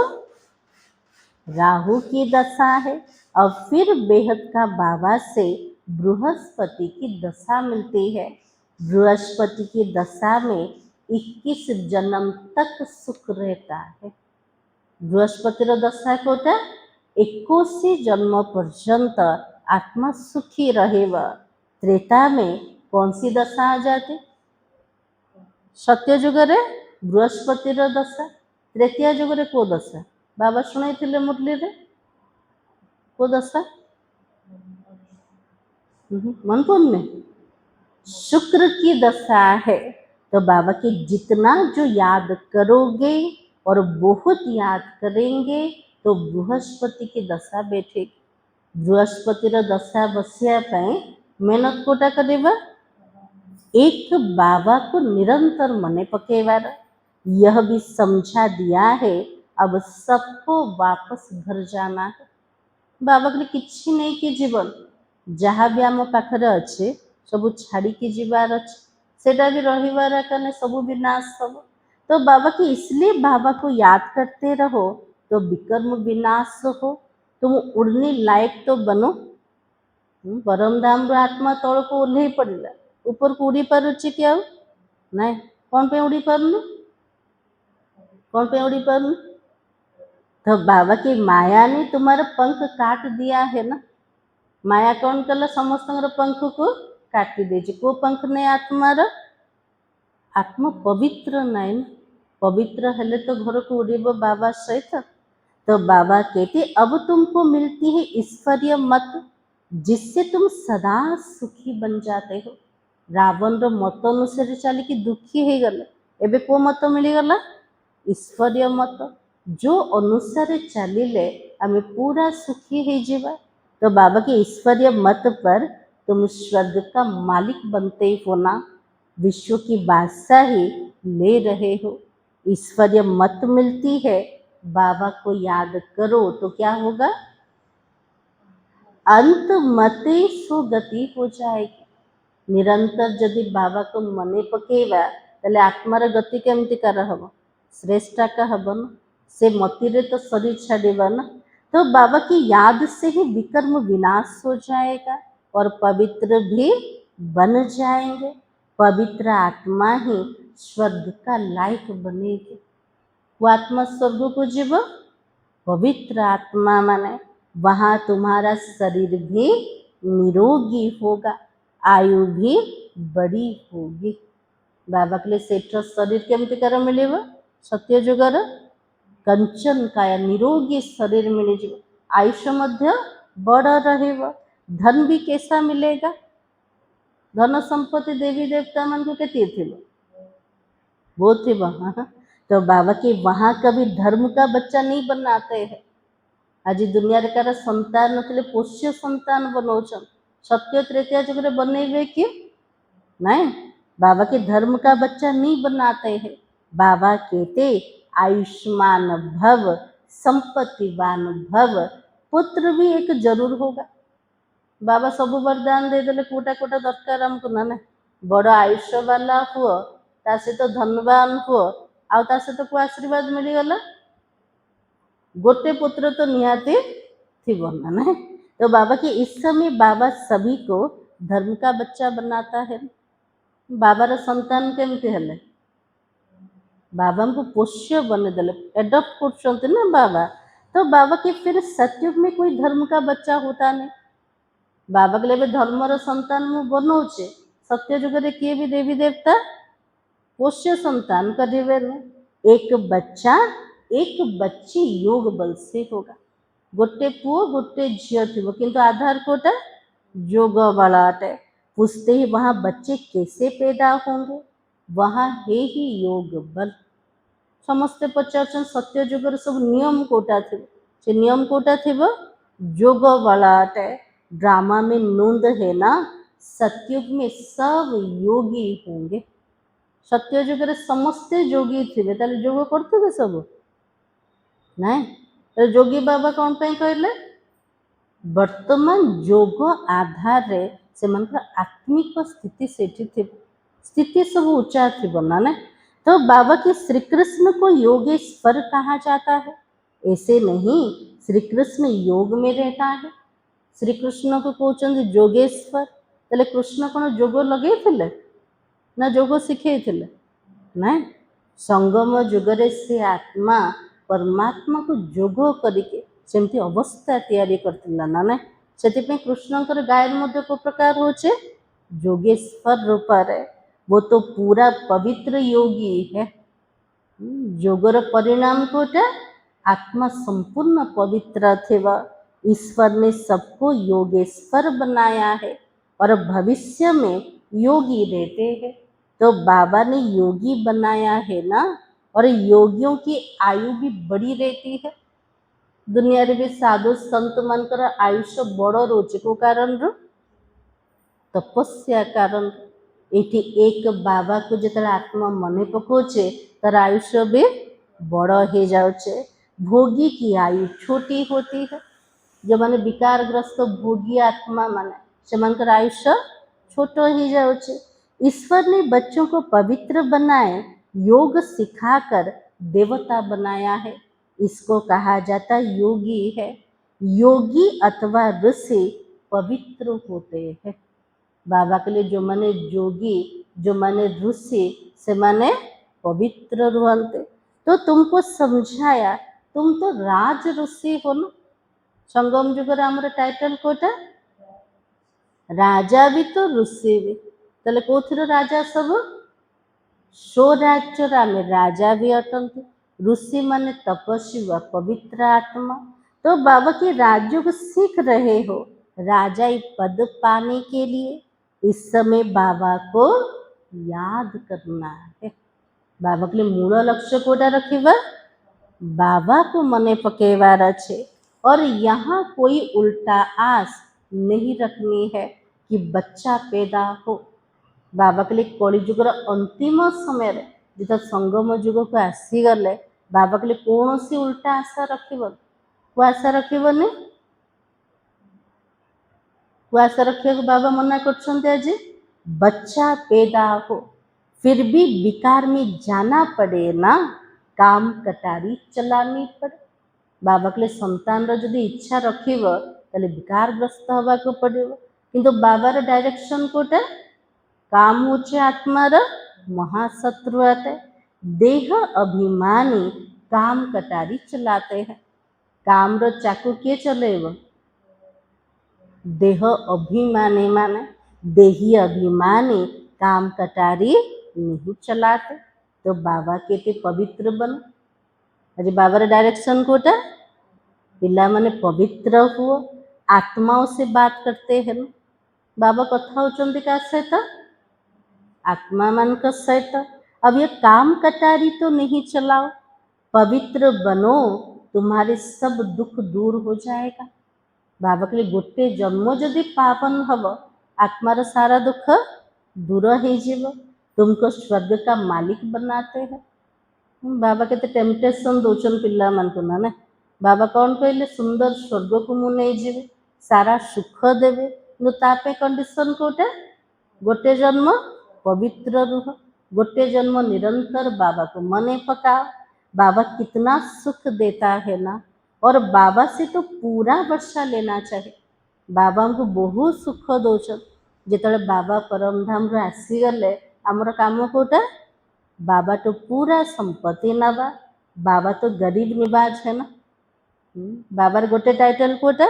राहु की दशा है। अब फिर बेहद का बाबा से बृहस्पति की दशा मिलती है। बृहस्पति की दशा में 21 जन्म तक सुख रहता है। बृहस्पतिर दशा कोटा 21 जन्म पर्यंत आत्मा सुखी रहेगा। त्रेता में कौन सी दशा आ जाती? सत्य जुगरे बृहस्पतिर दशा। तृतीय जुगरे को दशा बाबा शुणी मुरली रे को दशा मन पड़ने शुक्र की दशा है। तो बाबा के जितना जो याद करोगे और बहुत याद करेंगे तो बृहस्पति की दशा बैठेगी। बृहस्पतिर दशा बसिया मेहनत कोटा करेगा। एक बाबा को निरंतर मने पकेवार यह भी समझा दिया है। अब सबको वापस घर जाना है। बाबा के किसी नहीं कि जीवन जहाँ भी आम पाखरे अच्छे सब छाड़ी की जीवार अच्छे सेटा भी रहीबार कने सब विनाश सब। तो बाबा की इसलिए बाबा को याद करते रहो तो विकर्म विनाश हो। तुम उड़ने लायक तो बनो। परम धाम रो आत्मा तौल को ओह्लई पड़ा ऊपर को उड़ी पारुछि कि आउ नाई कौन पे उड़ी पारुनी कौन पे उड़ी पारुनी? तो बाबा की माया ने तुम्हारा पंख काट दिया है ना। माया कौन कला समस्त पंख को काटी दे को पंख नहीं आत्मार आत्मा पवित्र नहीं पवित्र हेले तो घर को उड़ब बाबा सहित। तो बाबा कहते अब तुमको मिलती है ईश्वरीय मत जिससे तुम सदा सुखी बन जाते हो। रावण रो मत अनुसार चलिकी दुखी हो गले एबे को मत मिलगला ईश्वरीय मत जो अनुसार चलिले आम पूरा सुखी हो जावा। तो बाबा के ईश्वरीय मत पर तुम स्वर्ग का मालिक बनते हो ना। विश्व की बादशाही ले रहे हो। ईश्वरीय मत मिलती है। बाबा को याद करो तो क्या होगा? अंत मते सुगति हो जाएगी। निरंतर यदि बाबा को मने पकेवा ताले आत्मार गति केमती कर हम श्रेष्ठा का हबन से मतिरे तो शरीर छाड़ेगा ना। तो बाबा की याद से ही विकर्म विनाश हो जाएगा और पवित्र भी बन जाएंगे। पवित्र आत्मा ही स्वर्ग का लायक बनेगी। वो आत्मा स्वर्ग को जीव पवित्र आत्मा माने वहाँ तुम्हारा शरीर भी निरोगी होगा आयु भी बड़ी होगी। बाबा के लिए श्रेष्ठ शरीर केमती कर मिले सत्य जुगर कंचन काया निरोगी शरीर मिल आयुष्य मध्य बड़ रहे। धन भी कैसा मिलेगा? धन संपत्ति देवी देवता मन को केती वो थी वहाँ। तो बाबा के वहाँ कभी धर्म का बच्चा नहीं बनाते हैं। आज दुनिया रे संतान नथिले पोष्य संतान बनौछन सत्य तृतीय जुग रे बनेबे कि नहीं? बाबा के धर्म का बच्चा नहीं बनाते हैं। बाबा कहते आयुष्मान भव संपत्तिवान भव पुत्र भी एक जरूर होगा। बाबा सब वरदान दे देले कोटा कोटा दरकार हमको ना बड़ आयुष्य वाला हुआ ता सहित धनवान हुआ आउ ता सहित को आशीर्वाद मिलगला गोटे पुत्र तो निहाती थी ना नहीं। तो बाबा के इस समय बाबा सभी को धर्म का बच्चा बनाता है। बाबार संतान केमती हेले बाबा को पोष्य बने देले एडप्ट कर ना बाबा। तो बाबा के फिर सतयुग में कोई धर्म का बच्चा होता नहीं। बाबा के लिए धर्मर संतान मु बनाऊे सत्य जुगे किए भी देवी देवता पोष्य संतान करेंगे। एक बच्चा एक बच्ची योग बल से होगा। गोटे पुओ गोटे झील थी किंतु आधार कोटा योग बलाटे पूछते ही वहाँ बच्चे कैसे पैदा होंगे? वहाँ है ही योग बल। समस्ते पचार सत्य जुगर सब नियम कोटा थे से नियम कोटा थे जोग वाला अटे ड्रामा में नोंद है ना, सतयुग में सब योगी होंगे। सत्य जुगरे समस्ते जोगी थे, ताले जोग करते सब नाई। तो जोगी बाबा कौन पे कहले, वर्तमान जोग आधार रे से आत्मिक स्थिति सेठी थी, स्थिति सब ऊंचा थी बनाने। तो बाबा के श्री कृष्ण को योगेश्वर कहा जाता है, ऐसे नहीं, श्री कृष्ण योग में रहता है। श्री कृष्ण को कहते जोगेश्वर, तले कृष्ण कौन जोग लगे थे ना जोग शिखे थे ना। संगम जुगरे से आत्मा परमात्मा को जोग करके सेमती अवस्था तैयारी करथिला ना ना। सेतिपे कृष्णकर गायन मध्य को प्रकार होचे जोगेश्वर रूप रे, वो तो पूरा पवित्र योगी है। जोगर परिणाम कोटा आत्मा संपूर्ण पवित्र थेवा। ईश्वर ने सबको योगेश्वर बनाया है और भविष्य में योगी रहते हैं। तो बाबा ने योगी बनाया है ना, और योगियों की आयु भी बड़ी रहती है। दुनिया रे भी साधु संत मनकर आयुष्य बड़ रोचे को कारण रो तपस्या कारण। एठी एक बाबा को जिते आत्मा मने पकोचे तर आयुष्य भी बड़ हो जाउछे। भोगी की आयु छोटी होती है। जो माने विकारग्रस्त भोगी आत्मा माने सेमानकर आयुष्य छोटो ही जाउछे। ईश्वर ने बच्चों को पवित्र बनाए, योग सिखाकर देवता बनाया है। इसको कहा जाता योगी है। योगी अथवा ऋषि पवित्र होते हैं। बाबा के लिए जो माने जोगी, जो माने ऋषि, से माने पवित्र रुहंते। तो तुमको समझाया, तुम तो राज ऋषि हो ना। संगम जुगर आमर टाइटल कोटा राजा भी तो ऋषि भी, तले कोथिर राजा सब स्वराज्य में राजा भी अटंती। ऋषि माने तपस्वी व पवित्र आत्मा। तो बाबा के राज्य को सीख रहे हो राजा पद पाने के लिए। इस समय बाबा को याद करना है। बाबा के लिए मूल लक्ष्य कोटा रखिबा, बाबा को मने पकेवार छे। और यहाँ कोई उल्टा आस नहीं रखनी है कि बच्चा पैदा हो। बाबा के लिए कलिजुगर अंतिम समय रे जिते संगम जुग को आसीगले, बाबा के लिए कौन सी उल्टा आशा रखिब को आशा रखिबनी को आशा रखिया को बाबा मना करछन्ते। आज बच्चा पैदा हो फिर भी विकार में जाना पड़े ना, काम कटारी चलानी पड़े। बाबा के लिए संतान रो जदि इच्छा रखिब ताले विकारग्रस्त हवा को पड़िबो। किंतु बाबार डायरेक्शन कोटा काम होचे आत्मार महाशत्रु अटे। देह अभिमानी काम कटारी चलाते हैं। काम रो चाकू के चलेब, देह अभिमानी माने देही अभिमानी काम कटारी नहीं चलाते। तो बाबा के पवित्र बनो। अरे बाबार डायरेक्शन कोटा पिला माने पवित्र हुओ, आत्माओं से बात करते हैं। बाबा कथा होचंती का सहित आत्मा मन का सहित। अब ये काम कटारी तो नहीं चलाओ, पवित्र बनो, तुम्हारे सब दुख दूर हो जाएगा। बाबा के लिए गोटे जन्म जदि पावन हब, आत्मार सारा दुख दूर हो जीव। तुमको स्वर्ग का मालिक बनाते हैं। बाबा के टेम्पटेशन दौन पिला मान को ना। बाबा कौन कहले सुंदर स्वर्ग को मु नहीं जीवे, सारा सुख देवे। तापे कंडीशन कोटे गोटे जन्म पवित्र रुह, गोटे जन्म निरंतर बाबा को मने पकाओ। बाबा कितना सुख देता है ना, और बाबा से तो पूरा वर्षा लेना चाहिए। बाबा हमको बहुत सुख दौन। जिते बाबा परम धाम रे आसीगले आमर काम कोटा बाबा तो पूरा संपत्ति नवा। बाबा तो गरीब निवाज है ना। बाबार गोटे टाइटल कोटा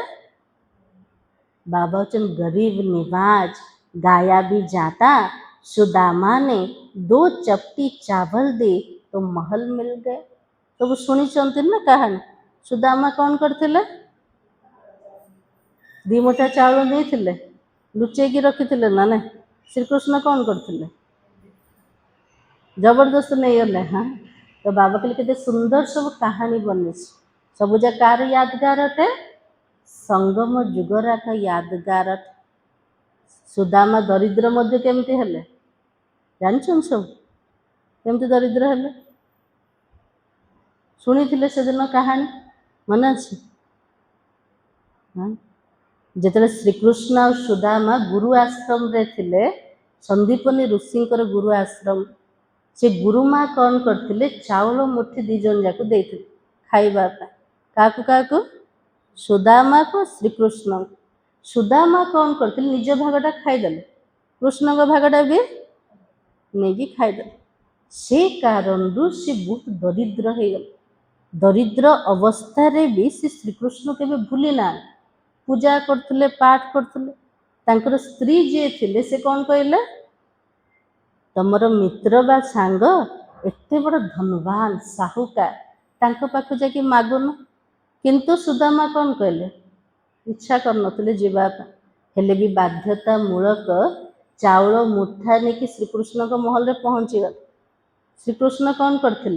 बाबा चल गरीब निवाज। गाया भी जाता सुदामा ने 2 चपटी चावल दे तो महल मिल गए। तो वो सुनी चलते ना कहानी। सुदामा कौन करते 2 मुठा चावल नहीं थे, लुचेकी रखी थे ना ना। श्रीकृष्ण कौन करते जबरदस्त नहीं गले। हाँ, तो बाबा के लिए केते सुंदर सब कहानी बनी। सबुजा कार यादगार अटे संगम जुगरा का यादगार सुदामा दरिद्र मध्य केमती हेले जानछन सब केमती दरिद्र हेले शुणी से दिन कहानी मन अच्छे जिते श्रीकृष्ण और सुदामा गुरु आश्रम रे थिले संदीपनी ऋषिंकर गुरु आश्रम से गुरुमा कौन करते चाउल मुठी दी जन जाक दे खाइबा क्या सुदामा को श्रीकृष्ण सुदामा कौन करते निज भागटा खाईदेले कृष्ण भागटा भी नहीं खाईदेले से कारण से बहुत दरिद्र हो गले दरिद्र अवस्था रे भी से श्रीकृष्ण के भूली ना पूजा करते पाठ करते स्त्री जी थे से कौन कहले तमर मित्र बा सांग एते बड़ धनवान साहुकार तांको पाखु जाके मागुन किंतु सुदामा कौन कहले इच्छा कर हेले भी बाध्यता मूलक चाउल मुठा नहीं श्रीकृष्ण को महल रे पहुँची गले श्रीकृष्ण कौन करते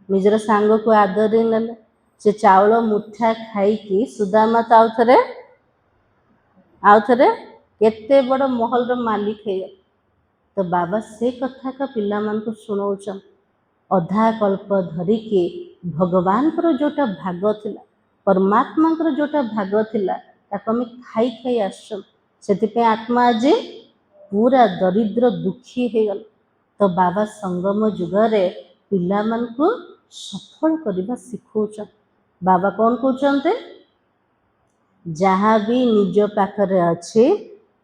निजर सांग को आदरी नेले से चाउल मुठा खाई सुदामा तो आउ थे केते बड़ महल मालिक है तो बाबा से कथा का पिला मान को शुणाउछन अधा कल्प धरिकी भगवान जोटा भाग थिला परमात्मा जोटा भाग थिला ताको आम खाई खाई आसछन से आत्मा आज पूरा दरिद्र दुखी हो गल तो बाबा संगम जुगरे पिला मान को सफल करवा शिखौछन बाबा कौन कहते जहाँ भी निज पाखरे अच्छे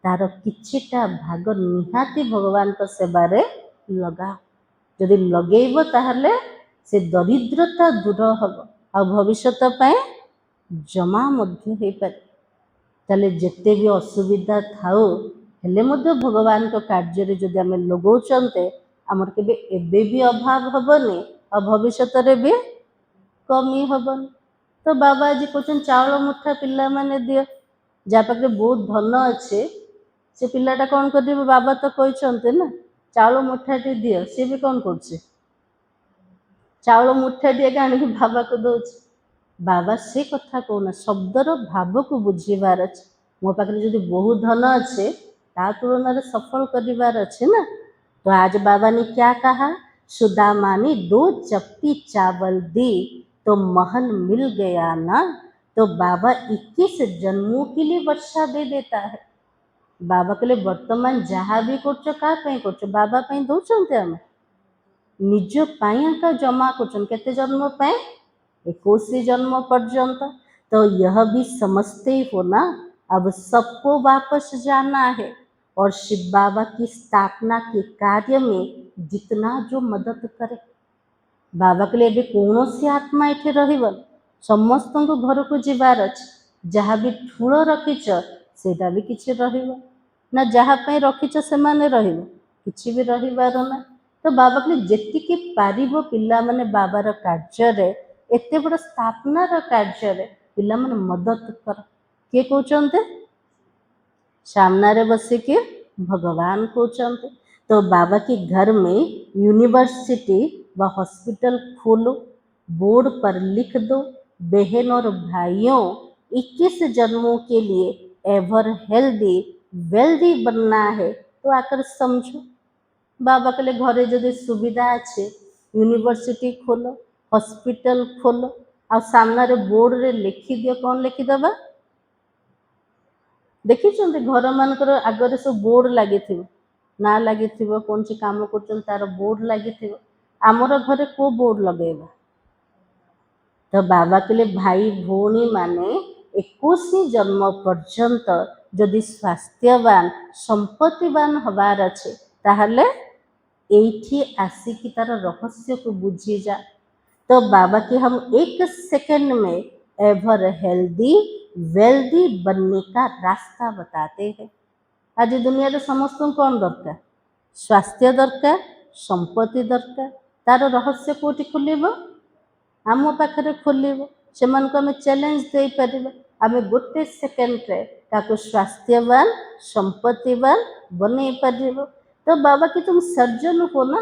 तार किछिटा भाग निहाती भगवान को सेबारे लगा जदि लगेब ताहले से दरिद्रता दूर हम आ भविष्यत पाए जमा मध्य हो पारे ताले जेते भी असुविधा थाओ हेले मध्य भगवान को कार्य रे जदि आमे लगौचंते आमर केबे एबे भी अभाव हबनी आ भविष्यत रे भी कमी हबनी तो बाबा आज कहते चाउल मुठा पिला माने दियो जहाँ पाखे बहुत धन अच्छे से पिलाटा कौन कर बाबा तो कहते ना चाउल मुठाटी दियो सी भी कौन कर चाउल मुठाटी आनिक बाबा को दौर बाबा से कथा कहना शब्दर भाव को बुझीबार अच्छे मो पाखे जो बहुत धन अच्छे ता तुलन सफल कर अच्छे ना तो आज बाबा ने क्या कहा सुदामा ने 2 चप्पी चावल दी तो महल मिल गया ना तो बाबा 21 जन्मों के लिए वर्षा दे देता है बाबा के लिए वर्तमान जहाँ भी कर बाबा दौरान आम निज का जमा कर जन्म पाए 21 जन्म पर्यंत तो यह भी समझते ही हो ना अब सबको वापस जाना है और शिव बाबा की स्थापना के कार्य में जितना जो मदद करे बाबा के लिए भी कौन सी आत्मा ये रहीबन समस्त को घर को जीवार अच्छे जहाँ भी ठूल रखीच सेटा भी किसी रहिबो ना जहाँ पे रखीच से माने रहिबो किसी भी रहिबार ना तो बाबा के लिए जेतिकी पारिबो पिला माने बाबार कार्य रे एते बड़ स्थापनार कार्य रे पिला माने मदद कर किए कहते सामने बसिकी भगवान कहते तो बाबा के घर में यूनिवर्सिटी व हॉस्पिटल खोलो बोर्ड पर लिख दो बहन और भाइयों 21 जन्मों के लिए एवर हेल्दी वेल्दी बनना है तो आकर समझो बाबा के लिए घरे जदि सुविधा अच्छे यूनिवर्सिटी खोलो हॉस्पिटल खोलो आ सामने बोर्ड रे लिखी दियो कौन लिखिदेबा देखी घर मानकर आगे सब बोर्ड लगी ना लगी कौन सी काम कर तार बोर्ड लगी आमर घरे को बोर्ड लगेगा तो बाबा के लिए भाई भौणी माने 21 जन्म पर्यंत जदि स्वास्थ्यवान संपत्तिवान हबार अच्छे ताहले एठी आसिकी तार रहस्य को बुझी जा तो बाबा के हम 1 सेकंड में एवर हेल्दी वेल्दी बनने का रास्ता बताते हैं आज दुनिया रे समस्त कौन दरकार स्वास्थ्य दरकार संपत्ति दरकार तार रहस्य कोटी खोलिबो आम पाखरे खोलिबो सेमानको आमे चैलेंज दे परिबा आमे गोटे सेकेंड रे ताको स्वास्थ्यवान संपत्तिवान बने परिबो तो बाबा कि तुम सर्जन हो ना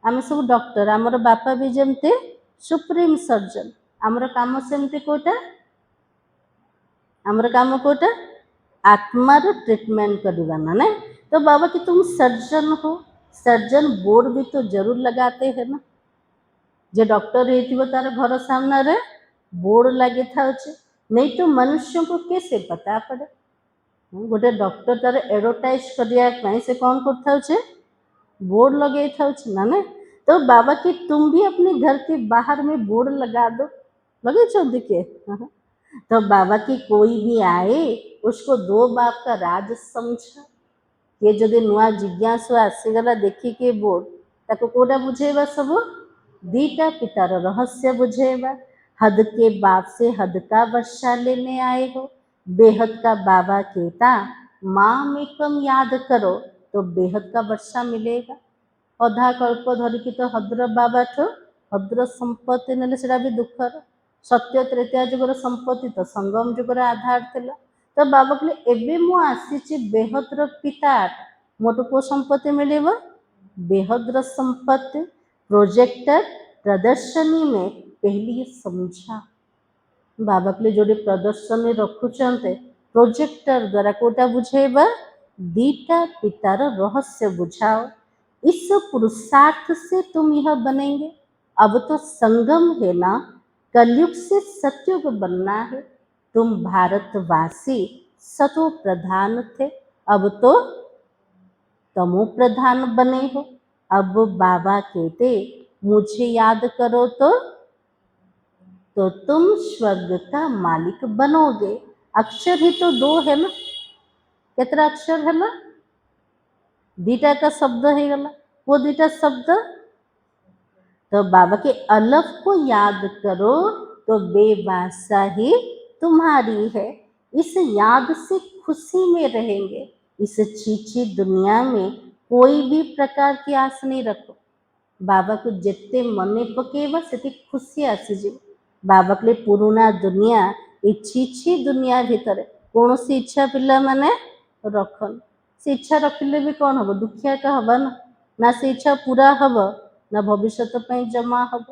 आमे सब डॉक्टर आमर बापा भी जमते सुप्रीम सर्जन आमर काम सेमती कोटा आमर काम कोटा आत्मार ट्रीटमेंट करवा ना नहीं। तो बाबा कि तुम सर्जन हो, सर्जन बोर्ड भी तो जरूर लगाते हैं ना। जे डॉक्टर हो तार घर सामने बोर्ड लगे था, नहीं तो मनुष्यों को कैसे पता पड़े। गोटे डॉक्टर तार एडवर्टाइज करने से कौन कर बोर्ड लगे था ना नहीं। तो बाबा कि तुम भी अपने घर के बाहर में बोर्ड लगा दो, लगे छो देखिए। तो बाबा की कोई भी आए उसको दो बाप का राज समझा। ये जदि नुआ जिज्ञासु आसीगला देखिके बोर्ड ताको कोटा बुझेबा सब दीटा पितार रहस्य बुझेबा। हद के बाप से हद का वर्षा लेने आए हो, बेहद का बाबा कहता माम एकम याद करो तो बेहद का वर्षा मिलेगा। अधा कल्प धरिकी तो हद्र बाबा ठो हद्र संपत्ति नेले सेटा भी दुखर। सत्य त्रेता जुगर संपत्ति तो संगम जुगर आधार थिला। तो बाबा कहले एबे मु आसीची बेहद्र पिता मोटो को संपत्ति मिलेबा बेहद्र संपत्ति। प्रोजेक्टर प्रदर्शनी में पहली समझा। बाबा कहले जोड़े प्रदर्शनी रखुचंते प्रोजेक्टर द्वारा कोटा बुझेबा दीटा पितार रहस्य बुझाओ। इस पुरुषार्थ से तुम यह बनेंगे। अब तो संगम है ना, कलयुग से सतयुग बनना है। तुम भारतवासी सतो प्रधान थे, अब तो तमो प्रधान बने हो। अब बाबा कहते मुझे याद करो तो तुम स्वर्ग का मालिक बनोगे। अक्षर ही तो दो है ना, कितना अक्षर है ना, दीटा का शब्द है गला वो दीटा शब्द। तो बाबा के अलफ को याद करो तो बेबासा ही तुम्हारी है। इस याद से खुशी में रहेंगे। इस छीछी दुनिया में कोई भी प्रकार की आस नहीं रखो। बाबा को जितने मने पकेवा से खुशी आसीज। बाबा के लिए पुराना दुनिया ये छीछी दुनिया भितर कौन सी इच्छा पिला माने रखन। से इच्छा रखिले भी कौन हम दुखिया का हवा ना से इच्छा पूरा हम ना भविष्य जमा हम।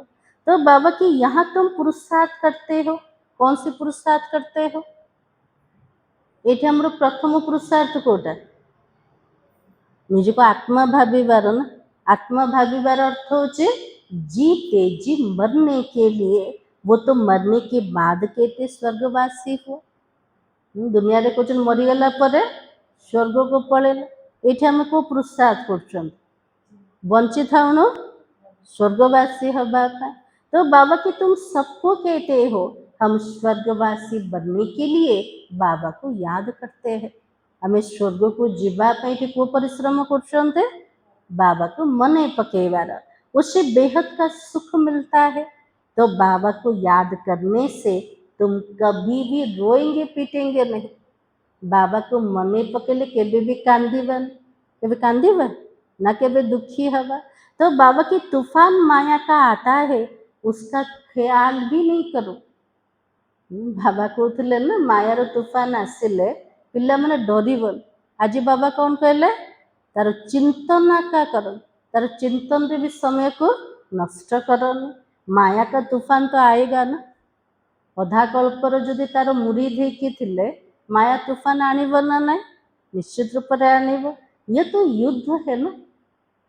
तो बाबा की यहाँ तुम पुरुषार्थ करते हो। कौन सी पुरुषार्थ करते हो? ये हमर प्रथम पुरुषार्थ कोटा निजको आत्मा भाविबार ना। आत्मा भाविबार अर्थ होचे जीते जी मरने के लिए। वो तो मरने के बाद कहते स्वर्गवासी हो। दुनिया रे कुछ मरीगला पर स्वर्ग को पड़ेला। ये आम को पुरुषार्थ कर बंची था स्वर्गवासी हवा का। तो बाबा कि तुम सबको कहते हो हम स्वर्गवासी बनने के लिए बाबा को याद करते हैं। हमें स्वर्ग को जीवाई को परिश्रम कर बाबा को मने पकेवार, उससे बेहद का सुख मिलता है। तो बाबा को याद करने से तुम कभी भी रोएंगे पीटेंगे नहीं। बाबा को मने पकेले केबे भी कांदीबा ना केबे दुखी हवा। तो बाबा की तूफान माया का आता है उसका ख्याल भी नहीं करो। बाबा कहते ना मायार तूफान आसिले पिला माने डरबन। आज बाबा कौन कहले तार चिंतन का कर, तार चिंतन रे भी समय को नष्ट करनी। माया का तूफान तो आएगा ना। अधा कल्पर जदि तार मुरीद होते माया तूफान आणव ना ना निश्चित रूप से आणव। ये तो युद्ध है ना।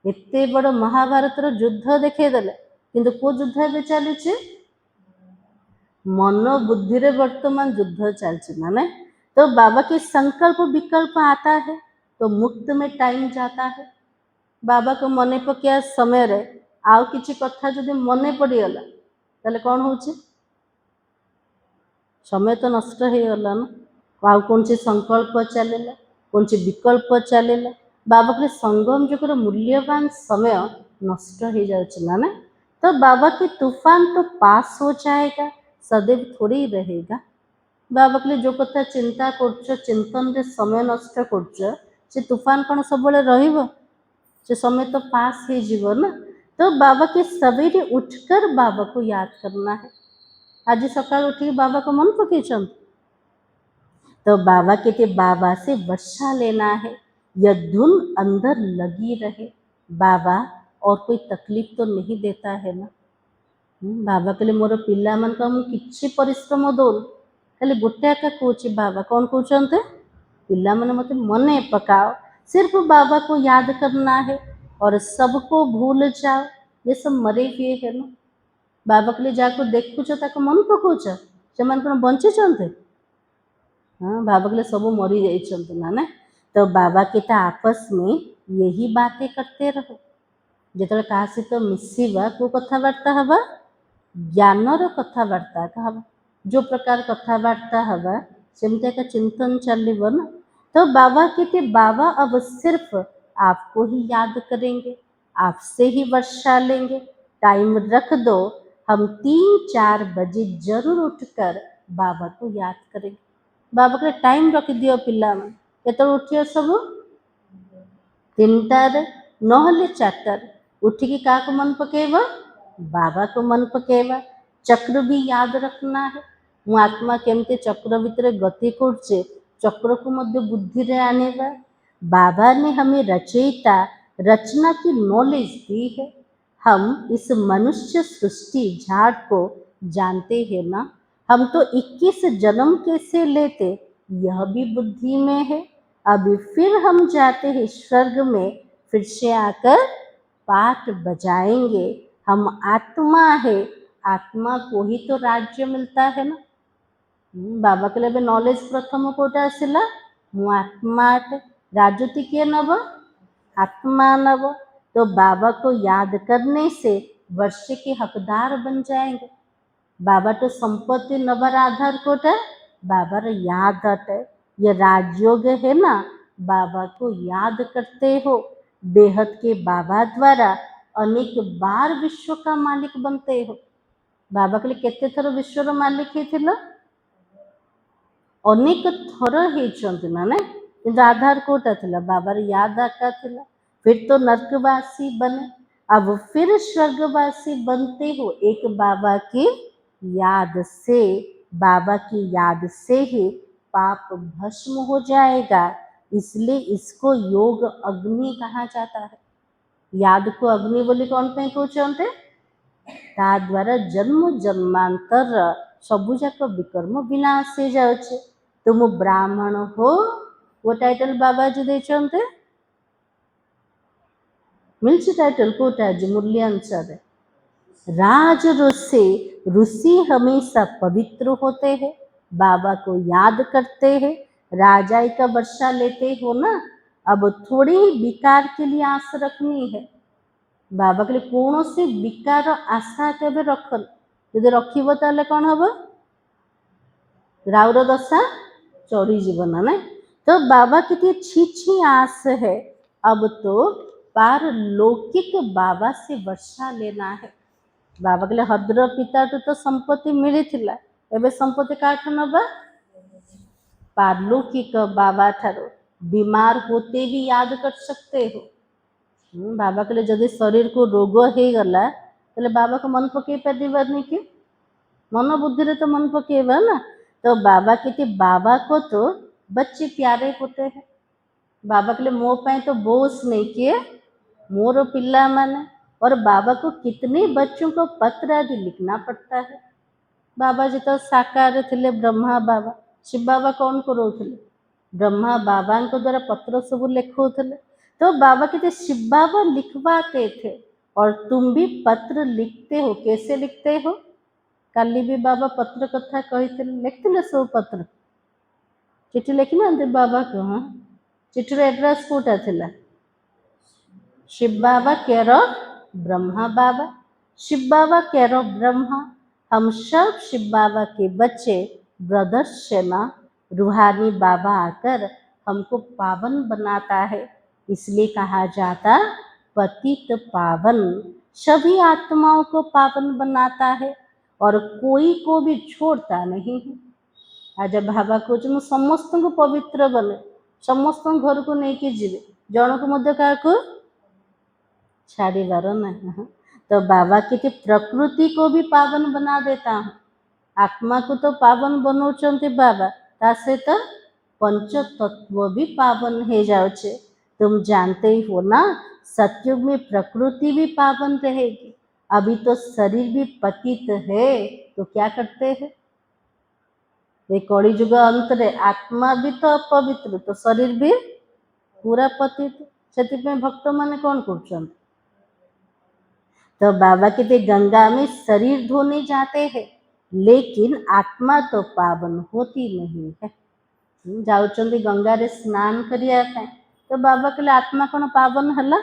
एते बड़ महाभारत युद्ध देखेदेले किंतु को युद्ध ए चली मन बुद्धि रे वर्तमान युद्ध चलती ना नहीं। तो बाबा के संकल्प विकल्प आता है तो मुक्त में टाइम जाता है। बाबा को मने पकया समय रे आउ किछि कथा जदि मने पड़ीगला ताले कौन होछि समय तो नष्ट हो गला ना। आउ कौन सी संकल्प चलेला कौन सी विकल्प चलेला। बाबा के संगम जुगर मूल्यवान समय नष्ट हो जाए ना। तो बाबा की तूफान तो पास हो जाएगा, सदैव थोड़ी ही रहेगा। बाबा के लिए जो कथा चिंता कर चिंतन रे समय नष्ट कर तूफान कौन सब रहिबो से समय तो पास हो जीवो ना। तो बाबा के सवेरे उठकर बाबा को याद करना है। आज सकाल उठी बाबा को मन पके तो बाबा कहते बाबा से वर्षा लेना है। यह धुन अंदर लगी रहे। बाबा और कोई तकलीफ तो नहीं देता है ना। बाबा कहले मोर पिला मन को किछि परिश्रम दौन खाली गोटे एका कौच बाबा कौन कहते पिला मन मत मने पकाओ सिर्फ बाबा को याद करना है और सबको भूल जाओ ये सब मरे हुए है ना बाबा कहले जाको देखुच ताको मन पकाउच से कौन बंची हाँ बाबा कहले सब मरी जाइछन्ति ना ना तो बाबा के आपस में यही बातें करते रहो जिते क्या सहित मिसवा को कथबार्ता हवा ज्ञानर कथबार्ता हवा जो प्रकार कथबार्ता हवा सेमती एक चिंतन चलो ना तो बाबा कहते बाबा अब सिर्फ आपको ही याद करेंगे आपसे ही वर्षा लेंगे टाइम रख दो हम 3-4 बजे जरूर उठकर बाबा को याद करेंगे बाबा के टाइम रख दियो पिला केत उठियो सब 3टार नहले 4टार उठिकी क्या मन पकेब बाबा को मन पकेबा चक्र भी याद रखना है मु आत्मा केमती चक्र भितर गति करछे चक्र को मध्य बुद्धि रे आनेबा बाबा ने हमें रचयिता रचना की नॉलेज दी है हम इस मनुष्य सृष्टि झाड़ को जानते हैं ना हम तो 21 जन्म कैसे लेते यह भी बुद्धि में है अभी फिर हम जाते हैं स्वर्ग में फिर से आकर पाठ बजाएंगे हम आत्मा है आत्मा को ही तो राज्य मिलता है ना बाबा के लिए नॉलेज प्रथम कोटा आसला मु आत्मा राजती किए नब आत्मा नब तो बाबा को याद करने से वर्ष के हकदार बन जाएंगे बाबा तो संपत्ति नबर आधार कोटा बाबा रे याद हटे ये राजयोग है ना बाबा को याद करते हो बेहद के बाबा द्वारा अनेक बार विश्व का मालिक बनते हो बाबा के लिए केते थर विश्वर मालिक है अनेक थर होती ना ना कि आधार कोटा थिला बाबार याद आका थिला फिर तो नर्कवासी बने अब फिर स्वर्गवासी बनते हो एक बाबा की याद से बाबा की याद से ही पाप भस्म हो जाएगा इसलिए इसको योग अग्नि कहा जाता है याद को अग्नि बोली कौन पे कहते ता द्वारा जन्म जन्मांतर सबू जाक विकर्म विनाश हो जाए तुम ब्राह्मण हो वो टाइटल बाबाजी देते मिलची टाइटल कोटा जी मुरली अनुसार राज ऋषि हमेशा पवित्र होते हैं बाबा को याद करते हैं राजाई का वर्षा लेते हो ना अब थोड़ी ही विकार के लिए आस रखनी है बाबा के लिए कौन से विकार आशा केबे रखन यदि रखिब ताले कौन हम राउर दशा चढ़ी जीवन ना तो बाबा की छी आस है अब तो पारलौकिक बाबा से वर्षा लेना है बाबा के लिए हद्र पिता तो संपत्ति मिली थिला एबे संपत्ति काठ नबा पारलौकिक बाबा ठारो बीमार होते भी याद कर सकते हो बाबा के लिए जदि शरीर को रोग हो गला तो बाबा को मन पकई पारे कि मन बुद्धि रे तो मन पकेबा ना तो बाबा के बाबा को तो बच्चे प्यारे होते हैं बाबा के लिए मो पाए तो बोझ नहीं किए मोर पिला माने और बाबा को कितने बच्चों को पत्र आदि लिखना पड़ता है बाबा जी तो साकार थे ब्रह्मा बाबा शिव बाबा कौन करोले ब्रह्मा बाबा को द्वारा पत्र सब लिखोले तो बाबा कहते शिव बाबा लिखवाते थे और तुम भी पत्र लिखते हो कैसे लिखते हो काली भी बाबा पत्र कथा कही लिखते सब पत्र चिठी लिखी ना बाबा को हाँ चिठीर एड्रेस कोटा थिला शिव बाबा केयर ब्रह्मा बाबा शिव बाबा केयर ब्रह्मा हम सब शिव बाबा के बच्चे ब्रदर्स से ना रूहानी बाबा आकर हमको पावन बनाता है इसलिए कहा जाता पतित पावन सभी आत्माओं को पावन बनाता है और कोई को भी छोड़ता नहीं है आज बाबा कहते समस्त को पवित्र बने समस्त घर को लेकिन जीवे जन को मध्य क्या छाड़ीबार नहीं तो बाबा की प्रकृति को भी पावन बना देता हूँ आत्मा को तो पावन बनाऊँच बाबा ता सहित पंच तत्व भी पावन हो जाए तुम जानते ही हो ना सतयुग में प्रकृति भी पावन रहेगी अभी तो शरीर भी पतित है, तो क्या करते हैं? ये कड़ी जुग अंत रे आत्मा भी तो अपवित्र, तो शरीर भी पूरा पतित। से भक्त माने कौन कर? तो बाबा कहते गंगा में शरीर धोने जाते हैं, लेकिन आत्मा तो पावन होती नहीं है। जाउचंदी गंगा रे स्नान करिया ପାଇଁ, तो बाबा कहले आत्मा कौन पावन हला?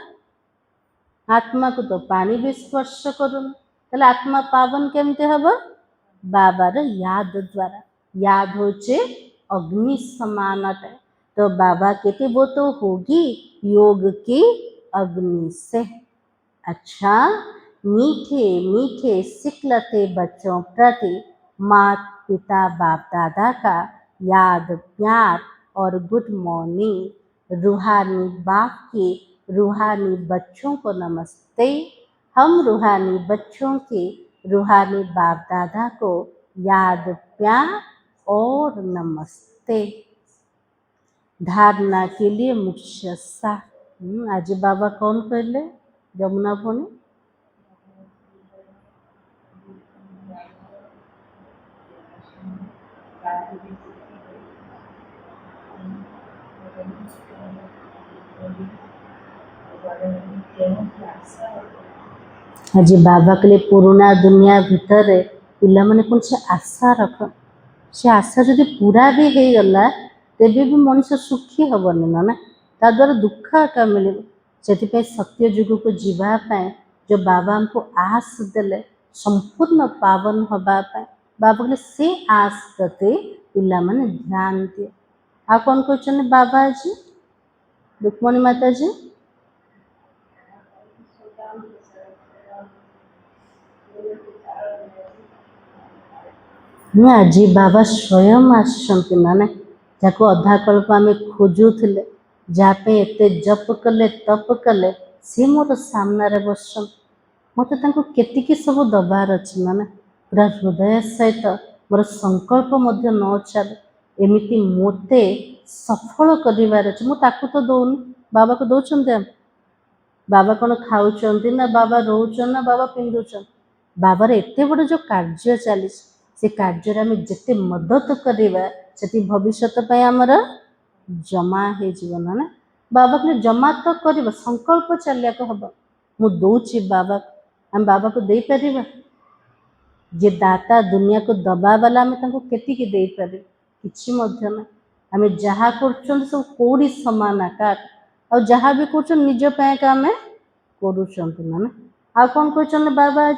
आत्मा को तो पानी भी स्पर्श करूँ, ताहले आत्मा पावन केमते हब? बाबार याद द्वारा। याद होचे अग्नि समान है, तो बाबा कहते वो तो होगी योग की अग्नि से। अच्छा, मीठे मीठे सिखलते बच्चों प्रति माता पिता बाप दादा का याद प्यार और गुड मॉर्निंग। रूहानी बाप के रूहानी बच्चों को नमस्ते। हम रूहानी बच्चों के रूहानी बाप दादा को याद प्यार और नमस्ते। धारणा के लिए मुख्य सा आज बाबा कौन कहले? जमुना भोनी आज बाबा के लिए पुराना दुनिया भितर पिला माने कौन से आशा रख, से आशा जदि पूरा भी हो गला तेबे भी मनुष्य सुखी हेबनी ना, ता द्वारा दुख आका मिले। से सत्य युग को जीवाई जो बाबा हमको आस देले संपूर्ण पावन हवापाई, बाबा कहले से आस प्रति पिला माने ध्यान दिए। आ कौन कहते बाबा जी? रुक्मणी माता जी आज बाबा स्वयं आसछंती ना, जाको अधा कल्प आम खोजुले, जहाँपे एते जप कले तप कले, सी मोर सामने बसन। मत केतिकी सब दबार अच्छी ना, पूरा हृदय सहित मोर संकल्प न चले, एमती मते सफल करार अच्छे। मुझे तो दौनी, बाबा को दौरान बाबा कौन खाऊं ना, बाबा रोचन ना, बाबा पिंधुचन। बाबार एत बड़ जो कार्य चली से कार्य आम जिते मदद करवा से भविष्य आमर जमा हो ना। बाबा कहले जमा तो कर संकल्प चलिया हम मु दौची बाबा, आम बाबा को दे पार जे दाता दुनिया को दबा वाला आम केतिकी दे पारे किछि मध्य ना। आम जहाँ कर सब कौड़ी समान आकार और जहाँ भी कर निज पैक आम करुँच ना। आ कौन कहते बाबा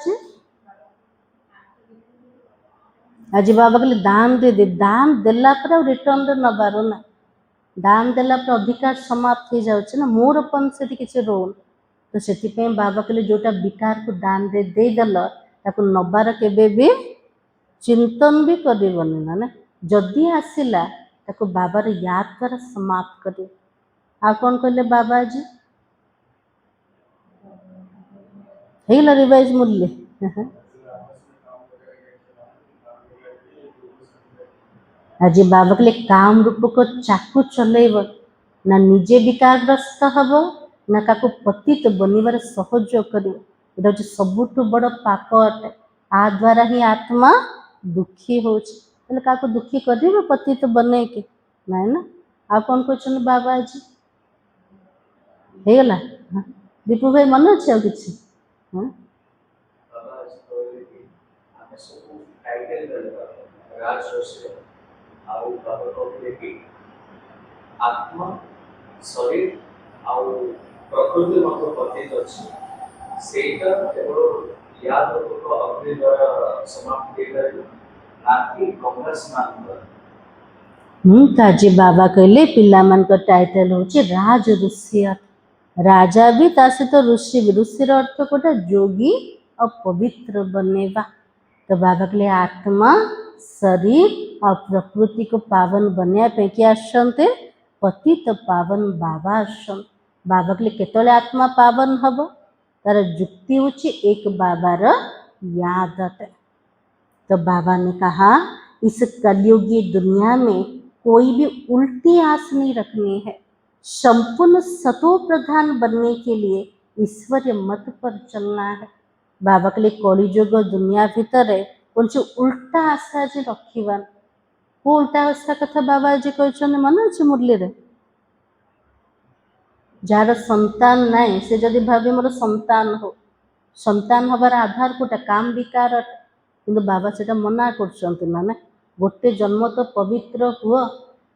आज बाबा कहले दान दे दे, दान देला पर रिटर्न रे नबार ना, दान देला पर अधिकार समाप्त हो जाउछ ना, मोरपन से किसी रोन। तो से बाबा कहले जोटा विकार को दान दे देदेल ताको नबार केबे भी चिंतन भी करबनी ना, जदि आसिला ताको बाबार याद द्वारा समाप्त कर। आ कौन कहले बाबा जी? हेला रिवाइज मूल्य आज बाबा कहले काम रूप को चाकू चलेब ना, निजे विकारग्रस्त हम ना का पतित बनवर सहयोग कर सबुठ बड़ पाप अटे। आ द्वारा ही आत्मा दुखी हो दुखी कर पतित बने के ना ना। आ कौन कहते बाबा जी? हेगला दीपू भाई मन अच्छे आ कि आत्मा शरीर आउ प्रकृति मत पतित अच्छी सेटा केवल याद को अग्नि द्वारा समाप्त किया ना कि गंगा स्नान द्वारा। ताजी बाबा कहले पिला मन का टाइटल होचे राज ऋषि। राजा भी ता सहित ऋषि भी, ऋषि अर्थ कोटा जोगी और पवित्र बनेवा। तो बाबा कहले आत्मा शरीर और प्रकृति को पावन बनया पे क्या आसते पतित पावन बाबा आसन। बाबा कहले केतले आत्मा पावन हब, तार जुक्ति होची एक बाबार याद है। तो बाबा ने कहा इस कलयुगी दुनिया में कोई भी उल्टी आस नहीं रखनी है, संपूर्ण सतो प्रधान बनने के लिए ईश्वरीय मत पर चलना है। बाबा के लिए कलिजुग दुनिया भितर कौन उल्टा आशा आज रखा को उल्टा आशा कथा बाबा आज कहते मन अच्छे मुरली रे जार संतान नाई से जदि भावी मोर संतान हो संतान हबार आधार कोटा काम विकार किंतु बाबा से मना कर माने गोटे जन्म तो पवित्र हुआ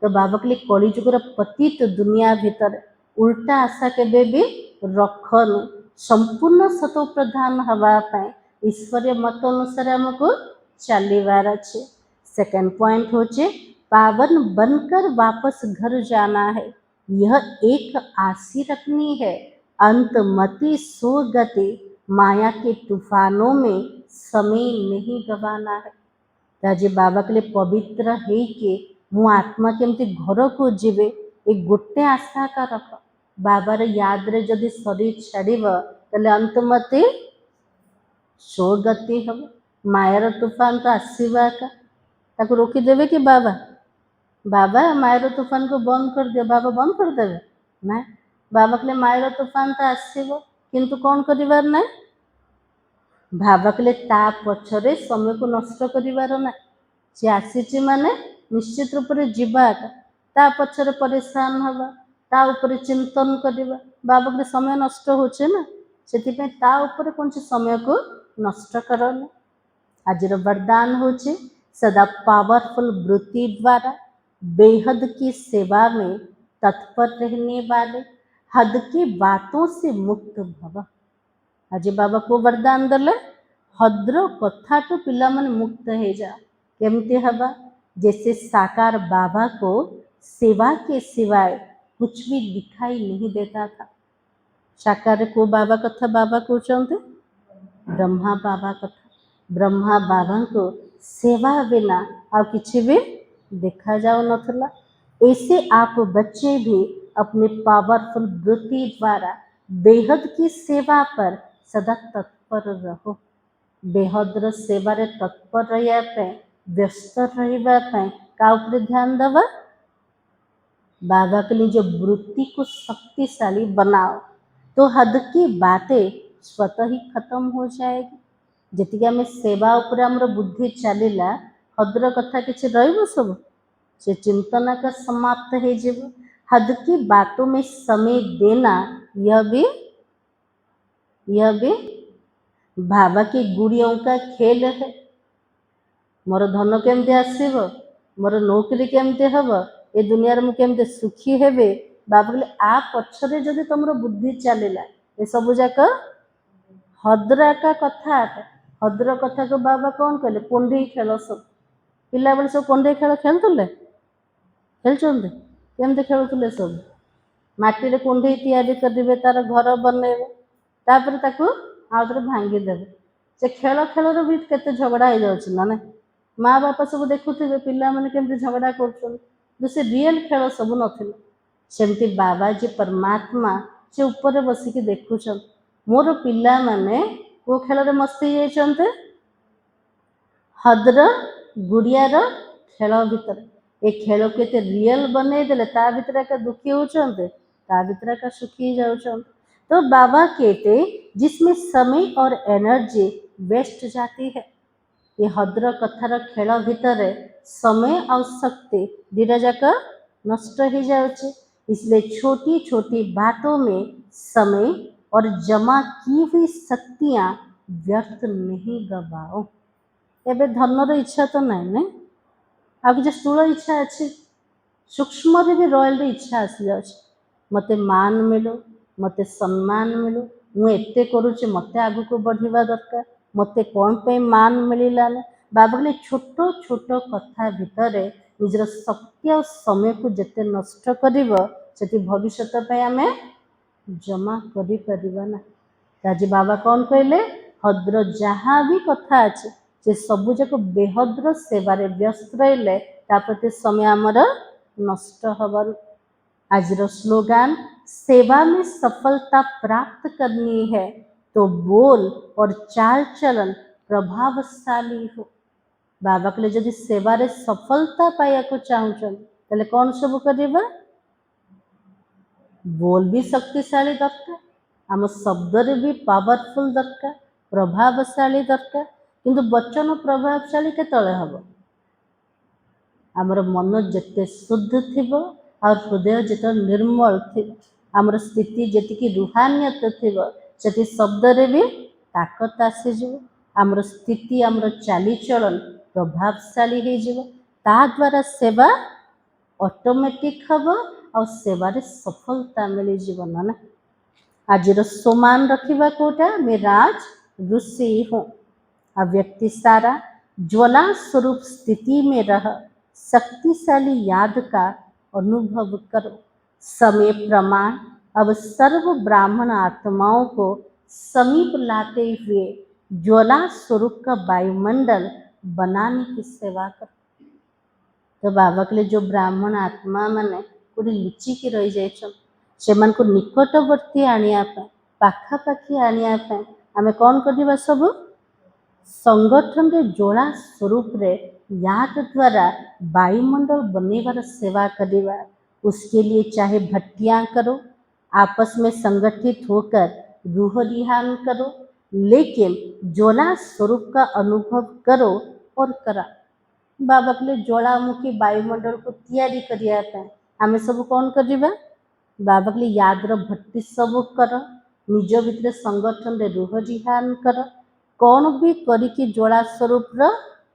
तो बाबा के लिए कलिजुगर पतित दुनिया भितर उल्टा आशा केबे भी रखनु संपूर्ण सतो प्रधान हवापाई ईश्वरीय मत अनुसार हमको चलवार अच्छे। सेकेंड पॉइंट होचे पावन बनकर वापस घर जाना है। यह एक आशी रखनी है अंत मति सोगति माया के तूफानों में समय नहीं गवाना है। ताजे बाबा के लिए पवित्र है कि मु आत्मा केमती घर को जीवे एक गोटे आशा का रख बाबार याद रे जदि शरीर छाड़ब तले अंत मते सोगति हम मायार तूफान तो आसवा का ताको रोकीदेवे कि बाबा बाबा मायर तूफान को बंद कर दिया बाबा बंद कर देवे ना बाबा के लिए मायर तूफान तो आसव किंतु कौन करिवार ना बाबा के लिए ता पछरे समय को नष्ट करिवार ना सी आसी माने निश्चित रूप से जीवाका ता पछरे परेशान हवा ता ऊपर चिंतन करवा बाबा के समय नष्ट होचे ना से ता ऊपर कौन समय को नष्ट करना। आज वरदान होचे सदा पावरफुल वृत्ति द्वारा बेहद की सेवा में तत्पर रहने वाले हद की बातों से मुक्त भव। आज बाबा को वरदान दले हद्र कथा तो पिला मन मुक्त हो जा केमती हवा जैसे साकार बाबा को सेवा के सिवाय कुछ भी दिखाई नहीं देता था। साकार को बाबा कथा बाबा कहते ब्रह्मा बाबा कथा ब्रह्मा बाबा को सेवा बिना आ किसी भी देखा जाओ नथला। ऐसे आप बच्चे भी अपने पावरफुल वृत्ति द्वारा बेहद की सेवा पर सदा तत्पर रहो। बेहदर सेवारे तत्पर रहा व्यस्त रही का ऊपर ध्यान दवा बाबा के लिए जो वृत्ति को शक्तिशाली बनाओ तो हद की बातें स्वतः ही खत्म हो जाएगी। जी आम सेवा उपर आमर बुद्धि चलला हदर कथा किसी रही सब से चिंतना का समाप्त हो जाए। हद की बातों में समय देना यह भी बाबा की गुड़ियों का खेल है। मोर धन केमती आसब मोर नौकरी केमती हम ए दुनिया मुझे केमती सुखी हेबे बाबा कहले आ पछरे जदि तुम बुद्धि चलला ये सब जाक हदरा का कथा हदर कथा को बाबा कौन कहले कुंडई खेल सब पिला बेले सब कुंडई खेल खेलुले खेलते केमती खेलुले सब माटी रे कुंडई तैयारी करेंगे तार घर बनइबे तापर ताकू आउे भांगीदेवे से खेल खेल भी केते झगड़ा हो जाऊँ ना ना माँ बापा सब देखुवे पिला माने केमती झगड़ा कर से रियल खेल सब नथिला सेमती बाबा जी परमात्मा से ऊपर बसिकी देखुछन मोर पिला माने को खेल रे मस्ती जाइछन्ते हदर गुड़ियार खेल भितर ए खेल को एते रियल बनई देले ता भितर एका दुखी होचन्ते ता भितर एका सुखी जाउछन्ते। तो बाबा कहते जिसमें समय और एनर्जी वेस्ट जाती है ये हद्र कथार खेल भितर समय और शक्ति दीटा जाक नष्ट हो जाए। इसलिए छोटी छोटी बातों में समय और जमा की हुई शक्तियाँ व्यर्थ नहीं गवाओ। एबे धनर इच्छा तो नहीं ना आ कि स्थूल इच्छा अच्छी सूक्ष्म भी रॉयल इच्छा आसी जा मते मान मिलू मते सम्मान मिलू मुझे करुचे मत आग को बढ़िया दरकार मते कौन पे मान मिलाने बाबा कहले छोट छोट कथा भितर निजर शक्ति और समय को जिते नष्ट कर भविष्य आम जमा करना। आज बाबा कौन कहले हद्र जहाँ भी कथा अच्छे से सबू जाक बेहद्र सेवार व्यस्त रहिले प्रति समय आमर नष्ट हबार। आज स्लोगान सेवा में सफलता प्राप्त करनी है तो बोल और चाल चलन प्रभावशाली हो। बाबा के लिए जदि सेवार सफलता पाया को चाहूँ कौन सब करवा बोल भी शक्तिशाली दरकार आम शब्द भी पावरफुल दरकार प्रभावशाली दरकार किंतु वचन प्रभावशाली केतले हम आमर मन जिते शुद्ध थी और हृदय जिते निर्मल थी आमर स्थिति जी रुहानियत थी से शब्द भी ताकत आसीज आमर स्थिति आमर चालीचलन प्रभावशाली हो द्वारा सेवा ऑटोमेटिक हम और सेवार सफलता मिल जीवन ना आज सोमान रखा कोटा मैं राज ऋषि हूँ आ व्यक्ति सारा ज्वला स्वरूप स्थिति में रह शक्तिशाली याद का अनुभव करो समय प्रमाण अब सर्व ब्राह्मण आत्माओं को समीप लाते हुए ज्वला स्वरूप का वायुमंडल बनाने की सेवा करो। तो बाबा के लिए जो ब्राह्मण आत्मा माने कोई लुचिकी रही जाइछन से निकटवर्ती आनिया पाखापाखि आनिया आमे कौन करवा सब संगठन रे जोड़ा स्वरूप रे याद द्वारा वायुमंडल बनवार सेवा करवा। उसके लिए चाहे भट्टियाँ करो आपस में संगठित होकर रूह रिहान करो लेकिन ज्वाला स्वरूप का अनुभव करो और करा। बाबा के लिए ज्वालामुखी वायुमंडल को तैयारी करिया आमे सब कौन करवा बाबा के लिए याद भट्टी सब कर निज भितर संगठन रे रूह रिहान कर कौन भी करिकी ज्वाला स्वरूप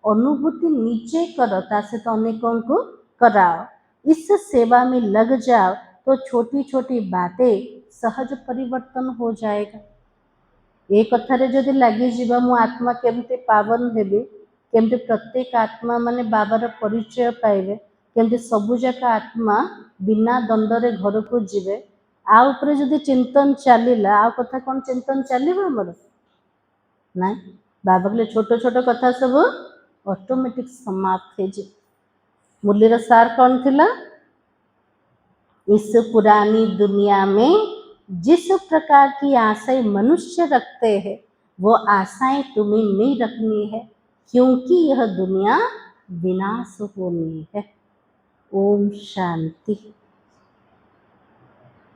अनुभूति निजे कर सहित अनेकों को कराओ। इस सेवा में लग जाओ तो छोटी छोटी बातें सहज परिवर्तन हो जाएगा। एक कथारे जदि लगी जीवा मु आत्मा केमती पावन हेबी केमती प्रत्येक आत्मा माने बाबार परिचय पाइबे केमती सबुजाक आत्मा बिना दंडरे घर को जीवे आ उपरे जदि चिंतन चलिला आ कथा कौन चिंतन चलिबा हमर ना बाबा के लिए छोट छोट कथा सब ऑटोमेटिक समाप्त हो जाए। मुरलीर सार कौन थिला इस पुरानी दुनिया में जिस प्रकार की आशाएं मनुष्य रखते हैं वो आशाएं तुम्हें नहीं रखनी है क्योंकि यह दुनिया विनाश होनी है। ओम शांति।